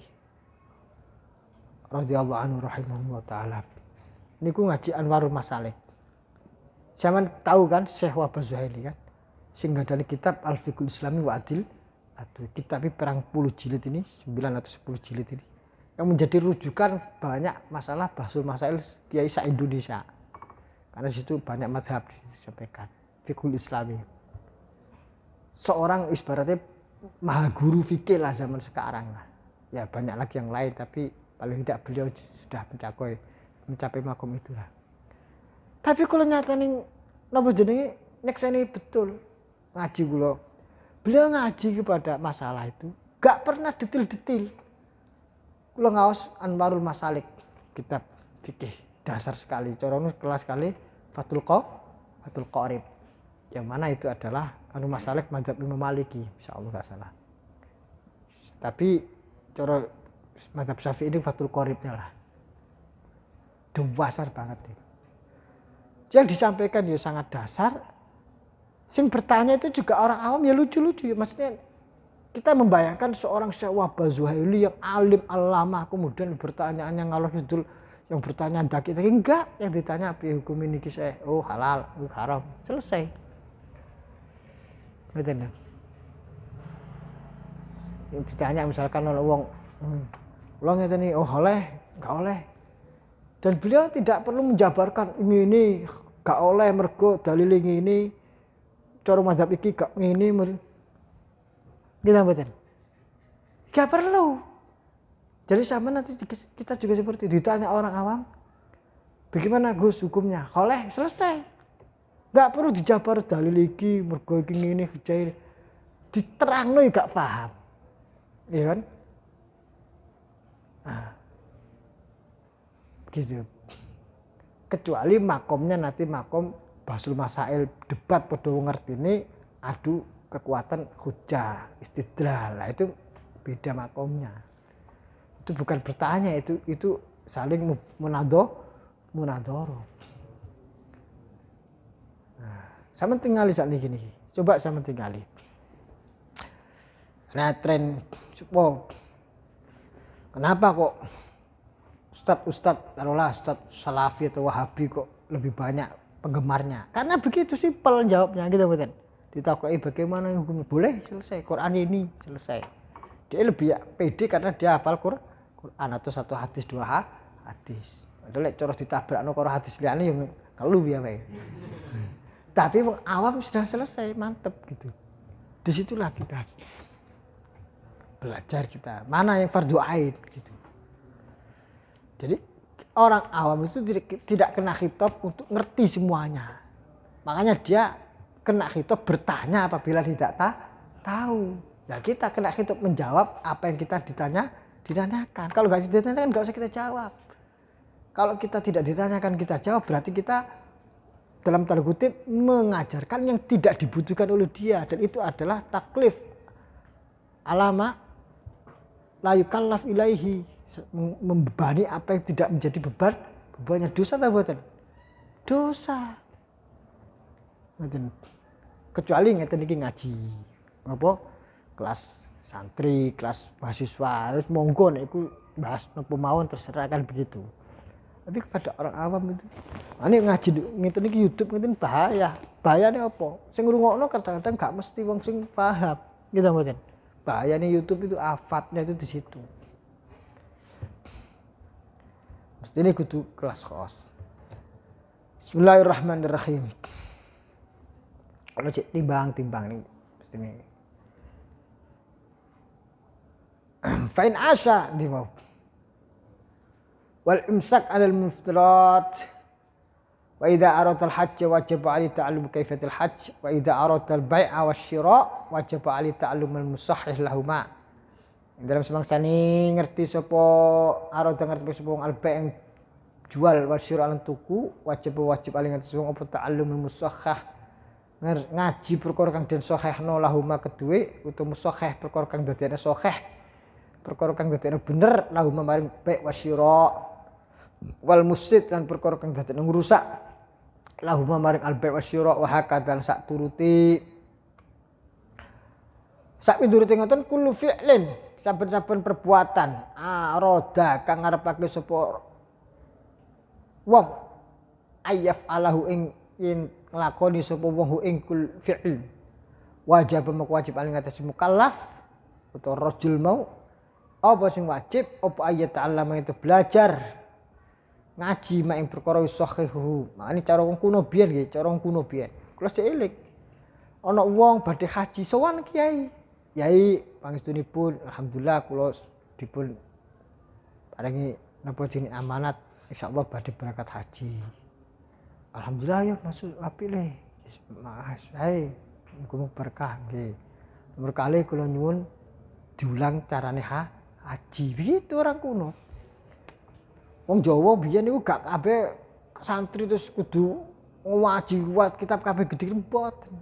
radhiyallahu anhu rahimahullah taala. Niku ngaji Anwarul Masalik. Zaman tahu kan Syekh Wahbah Zuhaili kan? Sing ngadani kitab Al-Fiqhul Islami wa Adil. Aduh, kitab ini perang 10 jilid ini, 9 atau 10 jilid ini. Yang menjadi rujukan banyak masalah bahsul masail kiai se-Indonesia. Karena di situ banyak madhab disampaikan. Fiqhul Islami. Seorang ibaratnya maha guru fikih lah zaman sekarang lah. Ya banyak lagi yang lain tapi paling tidak beliau sudah mencapai makom itulah. Tapi kalau nyata nih napa jenenge nyekseni betul ngaji kula. Beliau ngaji kepada masalah itu gak pernah detail-detail. Kula ngaos Anwarul Masalik, kitab fikih dasar sekali, corone kelas sekali Fathul Qorib. Yang mana itu adalah anu Masalik mazhab Imam Maliki, insyaallah enggak salah. Tapi cara mazhab Syafi'i ini Fathul Qoribnya lah. Dasar banget itu. Yang disampaikan ya sangat dasar. Sing bertanya itu juga orang awam ya lucu-lucu ya, maksudnya kita membayangkan seorang Syekh Wahbah Zuhaili yang alim alama kemudian pertanyaannya ngalor ngidul, yang bertanya daki enggak, yang ditanya apa hukum ini kisah, oh halal, oh haram, selesai. Betul. Yang ditanya misalkan wong ngeten iki oh oleh, enggak oleh. Dan beliau tidak perlu menjabarkan ini enggak oleh mergo dalil ini. Cara mazhab iki gak ngene kita mboten. Gak perlu. Jadi sama nanti kita juga seperti ditanya orang awam, bagaimana Gus hukumnya? Oleh selesai. Gak perlu dijabar dalil iki mergo iki ngene kejail. Diterangno ya gak paham. Iya kan? Nah. Gitu. Kecuali makomnya nanti makom Bahsul Masail debat padha ngertine adu kekuatan hujah istidlal. Lah itu beda makomnya. Itu bukan bertanya, itu saling munadhara. Nah, sampeyan tingali sakniki niki. Coba sampeyan tingali. Nah, tren kenapa kok ustad taruhlah ustad Salafi atau Wahabi kok lebih banyak penggemarnya? Karena begitu simpel jawabnya gitu betul. Ditakoki bagaimana hukumnya, boleh selesai. Quran ini selesai. Dia lebih pede karena dia hafal Quran atau satu hadis dua hadis. Padahal lek cara ditabrakno karo hadis liyane yang kelu piye wae. Tapi wong awam sudah selesai, mantep gitu. Di situlah kita belajar kita mana yang fardu ain gitu. Jadi orang awam itu tidak kena khitab untuk ngerti semuanya. Makanya dia kena khitab bertanya apabila tidak tahu. Ya kita kena khitab menjawab apa yang kita ditanyakan. Kalau nggak ditanyakan nggak usah kita jawab. Kalau kita tidak ditanyakan kita jawab, berarti kita dalam tanda kutip mengajarkan yang tidak dibutuhkan oleh dia. Dan itu adalah taklif alama la yukallaf ilaihi, membebani apa yang tidak menjadi bebannya. Dosa atau buatan? Dosa. Kecuali ngeten iki ngaji. Apa? Kelas santri, kelas mahasiswa, terus monggo nek iku bahas napa mawon terserah kan begitu. Tapi kepada orang awam itu, ini ngaji ngeten iki YouTube ngeten bahaya. Bahayane apa? Sing ngrungokno kadang-kadang gak mesti wong sing paham. Gitu mboten. Bahayane YouTube itu afatnya itu di situ. Mesti ini kudu kelas khos. Bismillahirrahmanirrahim. Kalau cek timbang nih mesti ini. Fa'in asya di mau. Wal imsak 'alal muftirat. Wa idza aradta al-hajj wajib 'alai ta'allum kayfiyatil hajj wa idza aradta al-bai'a wasyira' wajib 'alai ta'allum al-musahhih lahuma. Dalam semangsa ni ngerti sapa arada ngerti sapa wong al-bai' jual wasyira' lan tuku wajib 'alai ngerti sapa apa ta'allum al-musahhah ngaji perkara kang den sahihno lahuma keduwe utawa musahhih perkara kang dadekne sahih perkara kang dadekne bener lahuma maring bai' wasyira' wal musid lan perkara kang dadekne ngrusak lahuma maring al bai' wasyira' wa hakadan sak turuti sak pituruti ngoten kullu fi'lin saben-saben perbuatan roda kang ngarepake sapa wong ayaf alahu ing nglakoni sapa wong ing kul fi'il wajib wajib aling atas mukallaf utawa rajul mau apa sing wajib apa ayat ta'allama itu belajar ngaji mak ing perkara wis sahihu. Makane cara wong kuno biyen nggih, cara wong kuno biyen. Kula sik eling. Ana wong badhe haji sowan kiai. Yai pangestunipun alhamdulillah kula dipun paringi napa jeneng amanat insyaallah badhe berangkat haji. Alhamdulillah ya masuk apik le. Mas, hai muga berkah nggih. Nomor kali kula nyuwun diulang carane haji. Begitu orang kuno. Wong Jawa biyen niku gak kabeh santri terus kudu ngaji kuat kitab kabeh gedhe mboten.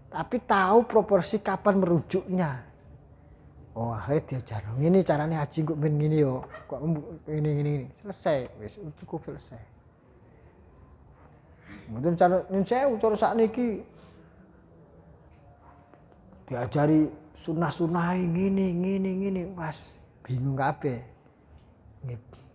Tapi tahu proporsi kapan merujuknya. Oh, akhirnya diajar. Ngene carane haji kok ben ngene yo. Kok ngene. Selesai wis cukup selesai. Mboten cara nyun sewu cara sakniki diajari sunah-sunah ngene. Mas bingung kabeh. Nggih.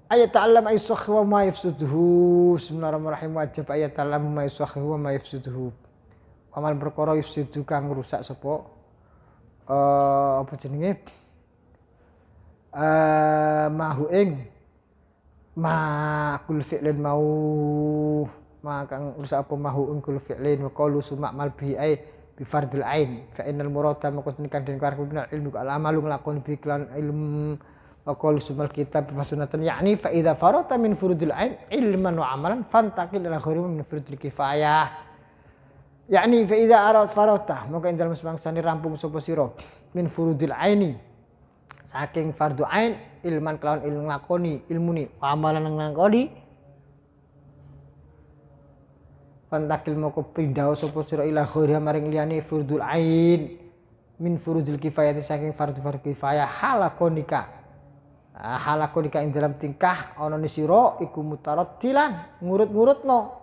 Ayat ta'allam ay sahih wa ma yafsuduhu. Bismillahirrahmanirrahim. Wajib ayat ta'allam ma sahih wa ma yafsuduhu. Amal perkara yafsudu kang rusak sapa apa jenenge mahu ing ma kul fi'lin mau ma kang rusak apa mahu ing kul fi'lin wa qalu sumak mal bi ay bi fardil ain fa innal murada maqsudun kan den karep ilmu al amalu nglakoni bi lan ilmu Waqalu sumal kitab fasunatan yakni fa idza farata min furudil ain ilman wa amalan fantaqil ila ghairi min furudil kifayah. Yakni fa idza arat farata maka ing dalem semangsane rampung sapa sira min furudil aini saking fardu ain ilman kelawan ilmu nglakoni ilmune wa amalan nglakoni fantaqil moko pindah sapa sira ila ghairi maring liyane furudul ain min furudil kifayah saking fardu kifayah halakonika halakonika ing dalam tingkah ana ni sira iku mutarattilan ngurut-ngurutno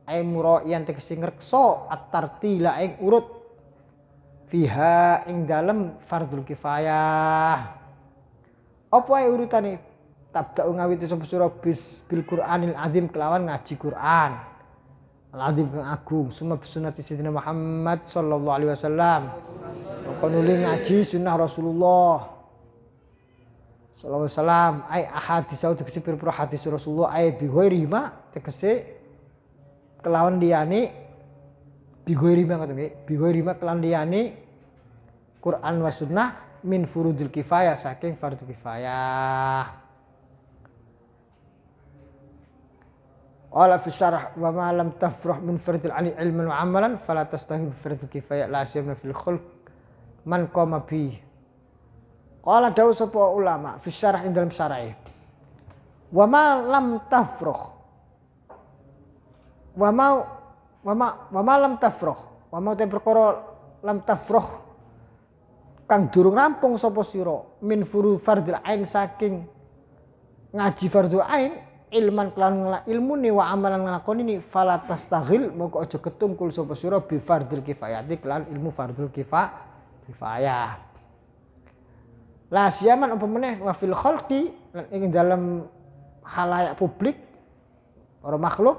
ai muraiyan tegese ngreksa at-tartila ing urut fiha ing dalem fardul kifayah apa ae urutane tabda ngawiti sapa sira bil Qur'anil azim kelawan ngaji Qur'an al-azim kang agung summa sunnati sayyidina Muhammad sallallahu alaihi wasallam kok nuli ngaji sunnah Rasulullah sallallahu alaihi wasallam ai ahadits tegese pira-pira hadis Rasulullah ai bi ghairi ma tegese kelawan liyane bi ghairi ma ngoten nggih bi ghairi ma kelawan liyane Quran wa sunnah min furudil kifayah saking fardhu kifayah. Wala fi syarah wa ma lam tafrah min fardil ali ilman wa amalan fala tastahil fardhu kifayah la siyama fil khulq man qama bi Qala dawu sapa ulama fi syarah ing dalam syarah. Wa ma lam tafrugh. Wa ma lam tafrugh. Wa ma te perkara lam tafrugh kang durung rampung sapa sira min furu fardil ain saking ngaji fardhu ain ilman kelan ilmu ni wa amalan nglakoni ni fala tastaghil moko aja ketungkul sapa sira bi fardil kifayati kelan ilmu fardul kifayah. La siyaman apa meneh wa fil khalqi lan ing dalam halayak publik orang makhluk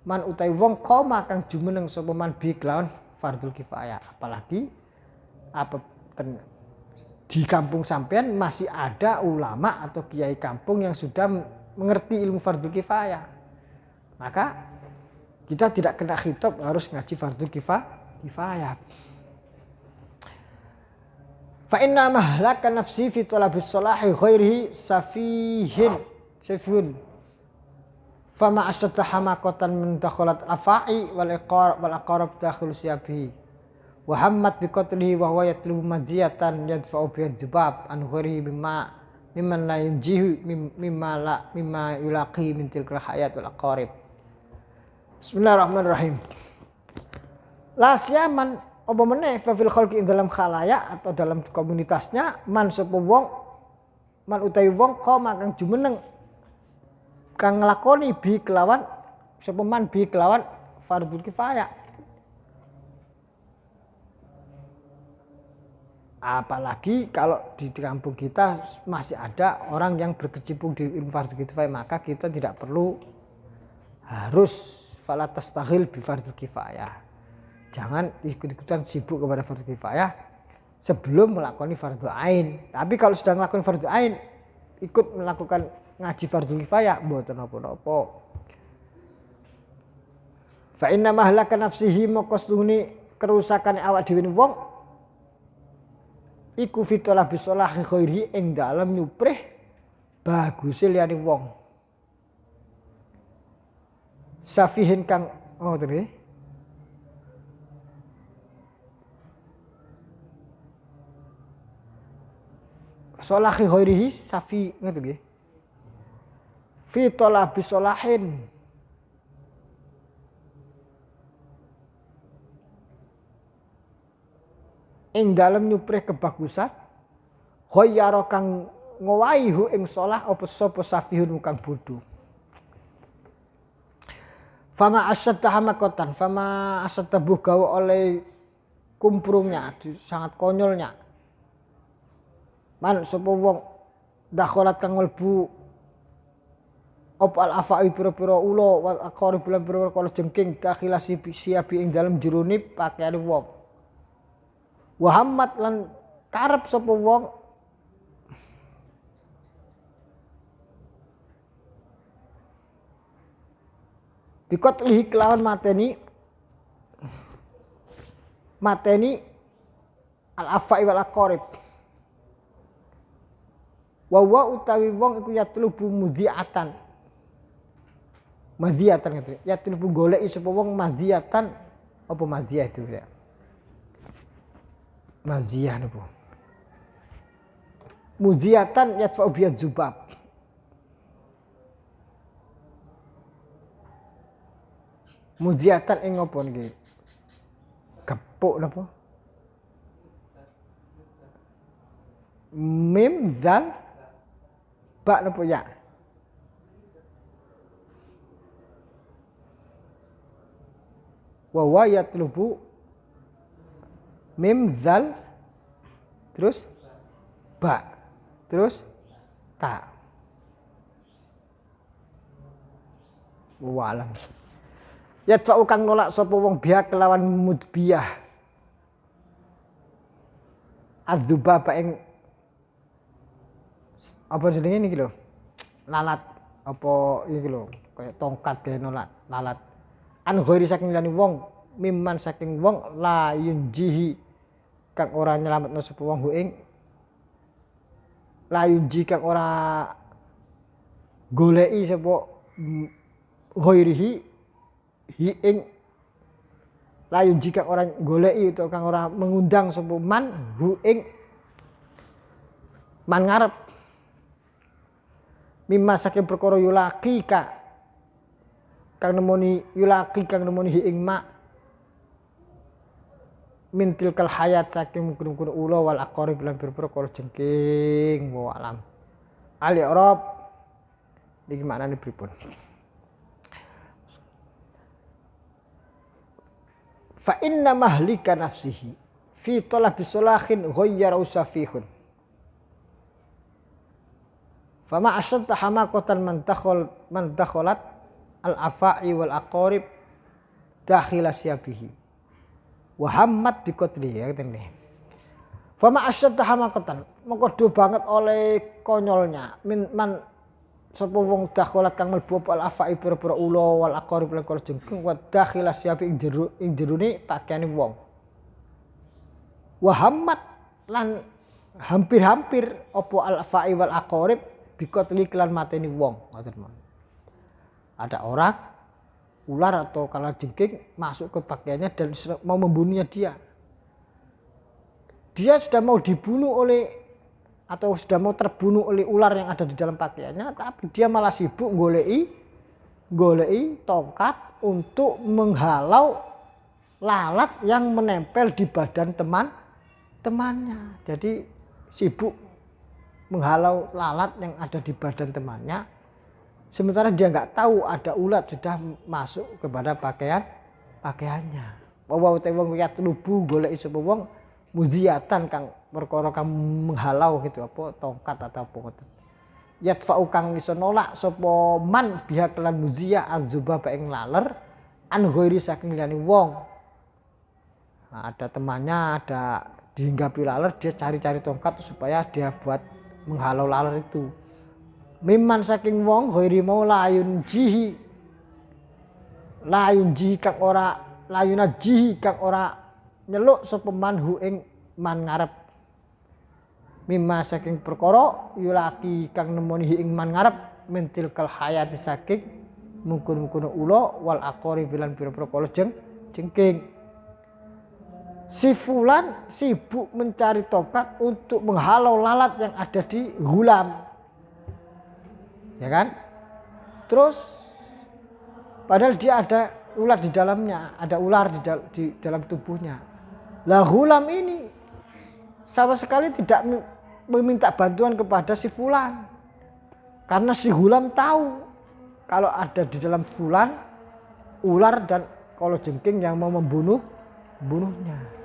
man utai wong koma kang jumeneng sapa man bi kelawan fardul kifayah. Apalagi di kampung sampean masih ada ulama atau kiai kampung yang sudah mengerti ilmu fardul kifayah. Maka kita tidak kena khitab harus ngaji fardul kifayah. Fa inna mahlaka nafsi fi talabis salahi ghairihi safihun fama asyadda hamaqatan min dakhalat afa'i wal aqarab dakhil siyabihi wa hammat bi qatlihi wa huwa yatlubu madiyatan yadfa'u bi jibab an ghairihi mimman la yunjihu mimma yulaqi min tilkal hayat wal aqarib. Bismillahirrahmanirrahim. La siyaman apa meneh fa fil khalqi dalam khalayak atau dalam komunitasnya man sapa wong man utawi wong koma kang jumeneng kang nglakoni bi kelawan sapa man bi kelawan fardhu kifayah. Apalagi kalau di kampung kita masih ada orang yang berkecimpung di ilmu fardhu kifayah, maka kita tidak perlu harus fala tastaghil bi fardhu kifayah. Jangan ikut-ikutan sibuk kepada fardhu kifayah sebelum melakukan fardhu ain. Tapi kalau sudah melakukan fardhu ain, ikut melakukan ngaji fardhu kifayah mboten napa-napa. Fa inna mahlaka nafsihi maqasuni kerusakan awak dhewe wong iku fitolah bisolah khairi ing dalem nyuprih baguse liyane wong. Safihin kang ngoten solahi ghairihi safi ngoten nggih. Fi talabi solahin ing dalem nyuprih kebagusan ghayyara kang ngowahi ing salah apa sapa safihun kang bodho. Fama asyadda hamaqatan fama asyadda bugawa oleh kumprungnya sangat konyolnya man sapa wong dakhalat kang mlebu op al afai pira-pira ula wal aqarib lan pira-pira kala jengking kakhilasi siabi ing dalem jerone pakaiane wong. Muhammad lan karep sapa wong bikot lihi kelawan mateni al afai wal aqarib. Wa utawi wong iku yatlubu mudhi'atan. Madhiyatan gitu. Yatlubu goleki sapa wong madhiyatan apa madhiyah itu ya. Maziyah niku. Mudhi'atan yatfa'u bi dzubab. Mudhi'atan ing apa niki? Gepuk napa? Mim zal ba napa ya? Wa yatlubu mim zal terus ba terus ta. Walam. Yatfa'u kang nolak sapa wong biha kelawan mudbiyah. Adzubaba ing apa jenenge niki lho? Lalat apa iki lho, kaya tongkat gawe lalat. An ghairi saking liyane wong, mimman saking wong la yunjihi kang ora nyelametno sapa wong ing la yunji kang ora goleki sapa ghairihi hi ing la yunji kang ora goleki utawa kang ora mengundang sapa man hu ing man ngarep mimma saking perkara yulaki kang nemoni hi ing ma min tilkal hayat saking mungkin ula wal aqarib lan perkara jengking wa alam al i'rab iki maknane pripun fa inna mahlika nafsihi fi talabi sulahin ghayyara usafihun fama asyadda hamaqatan man dakhalat al afa'i wal aqarib dakhila siyabihi wa hammat bi qatli ya ngene fama asyadda hamaqatan mongko do banget oleh konyolnya man sapa wong dakhalat kang mlebu al afa'i pira-pira ula wal aqarib lan kala jengking wa dakhila siyabi ing jerone pakaiane wong wa hammat lan hampir-hampir apa al afa'i wal aqarib bikotli kelan mateni wong ngoten mon. Ada orang ular atau kalajengking masuk ke pakaiannya dan mau membunuhnya dia. Dia sudah mau dibunuh oleh atau sudah mau terbunuh oleh ular yang ada di dalam pakaiannya, tapi dia malah sibuk golei tongkat untuk menghalau lalat yang menempel di badan temannya. Jadi sibuk menghalau lalat yang ada di badan temannya, sementara dia nggak tahu ada ulat sudah masuk kepada pakaiannya. Bahwa wong kaya lubu golek sapa wong muziatan kang perkara kang menghalau gitu apa tongkat atau apa ngoten. Yatfa'u kang iso nolak sapa man biha kelan muzia azuba ing laler an ghairi saking liyane wong. Nah, ada temannya ada dihinggapi laler, dia cari-cari tongkat supaya dia buat menghalau laler itu. Miman saking wong ghairi mau layun jihi kang ora layuna jihi kang ora nyeluk sapa manhu ing man ngarep. Mimma saking perkara yulaki kang nemoni ing man ngarep mentil kal hayati saking mungkun-mungkun ula wal aqari bilan pira-pira kala jengking. Si fulan sibuk mencari tongkat untuk menghalau lalat yang ada di gulam. Ya kan? Terus padahal dia ada ular di dalamnya, ada ular di dalam tubuhnya. Lah gulam ini sama sekali tidak meminta bantuan kepada si fulan. Karena si gulam tahu kalau ada di dalam fulan ular dan kalajengking yang mau membunuhnya.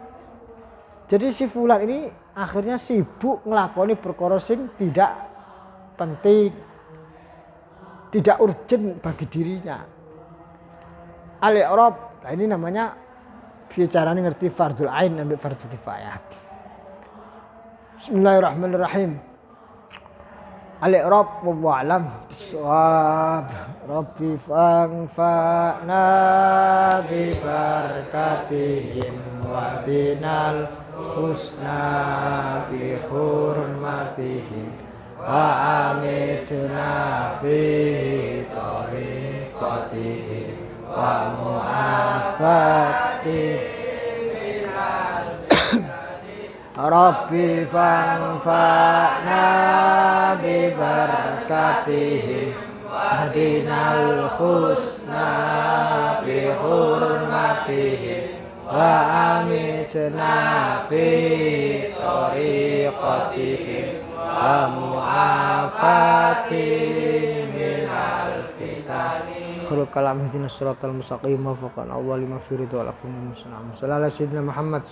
Jadi si fulan ini akhirnya sibuk ngelakoni perkara sing tidak penting, tidak urgent bagi dirinya. Al-i'rab, nah ini namanya bicaranya ngerti fardul ain ambil fardul kifayah. Bismillahirrahmanirrahim. Al-i'rab wallahu a'lam bissawab. Rabbi fa'na bi barakatihim wa binal husna bi hurmatihim wa amitna fi tariqatihim wa mu'afatihim Rabbi fa'na bi barakatihim wa dinal husna bi hurmatihim wa amitna fi tariqatihim wa mu'afatihim minal fitani khulul kalam ihdinas siratal mustaqim wa faqan awwal ma fi ridwal akum muslim sallallahu alaihi wasallam Muhammad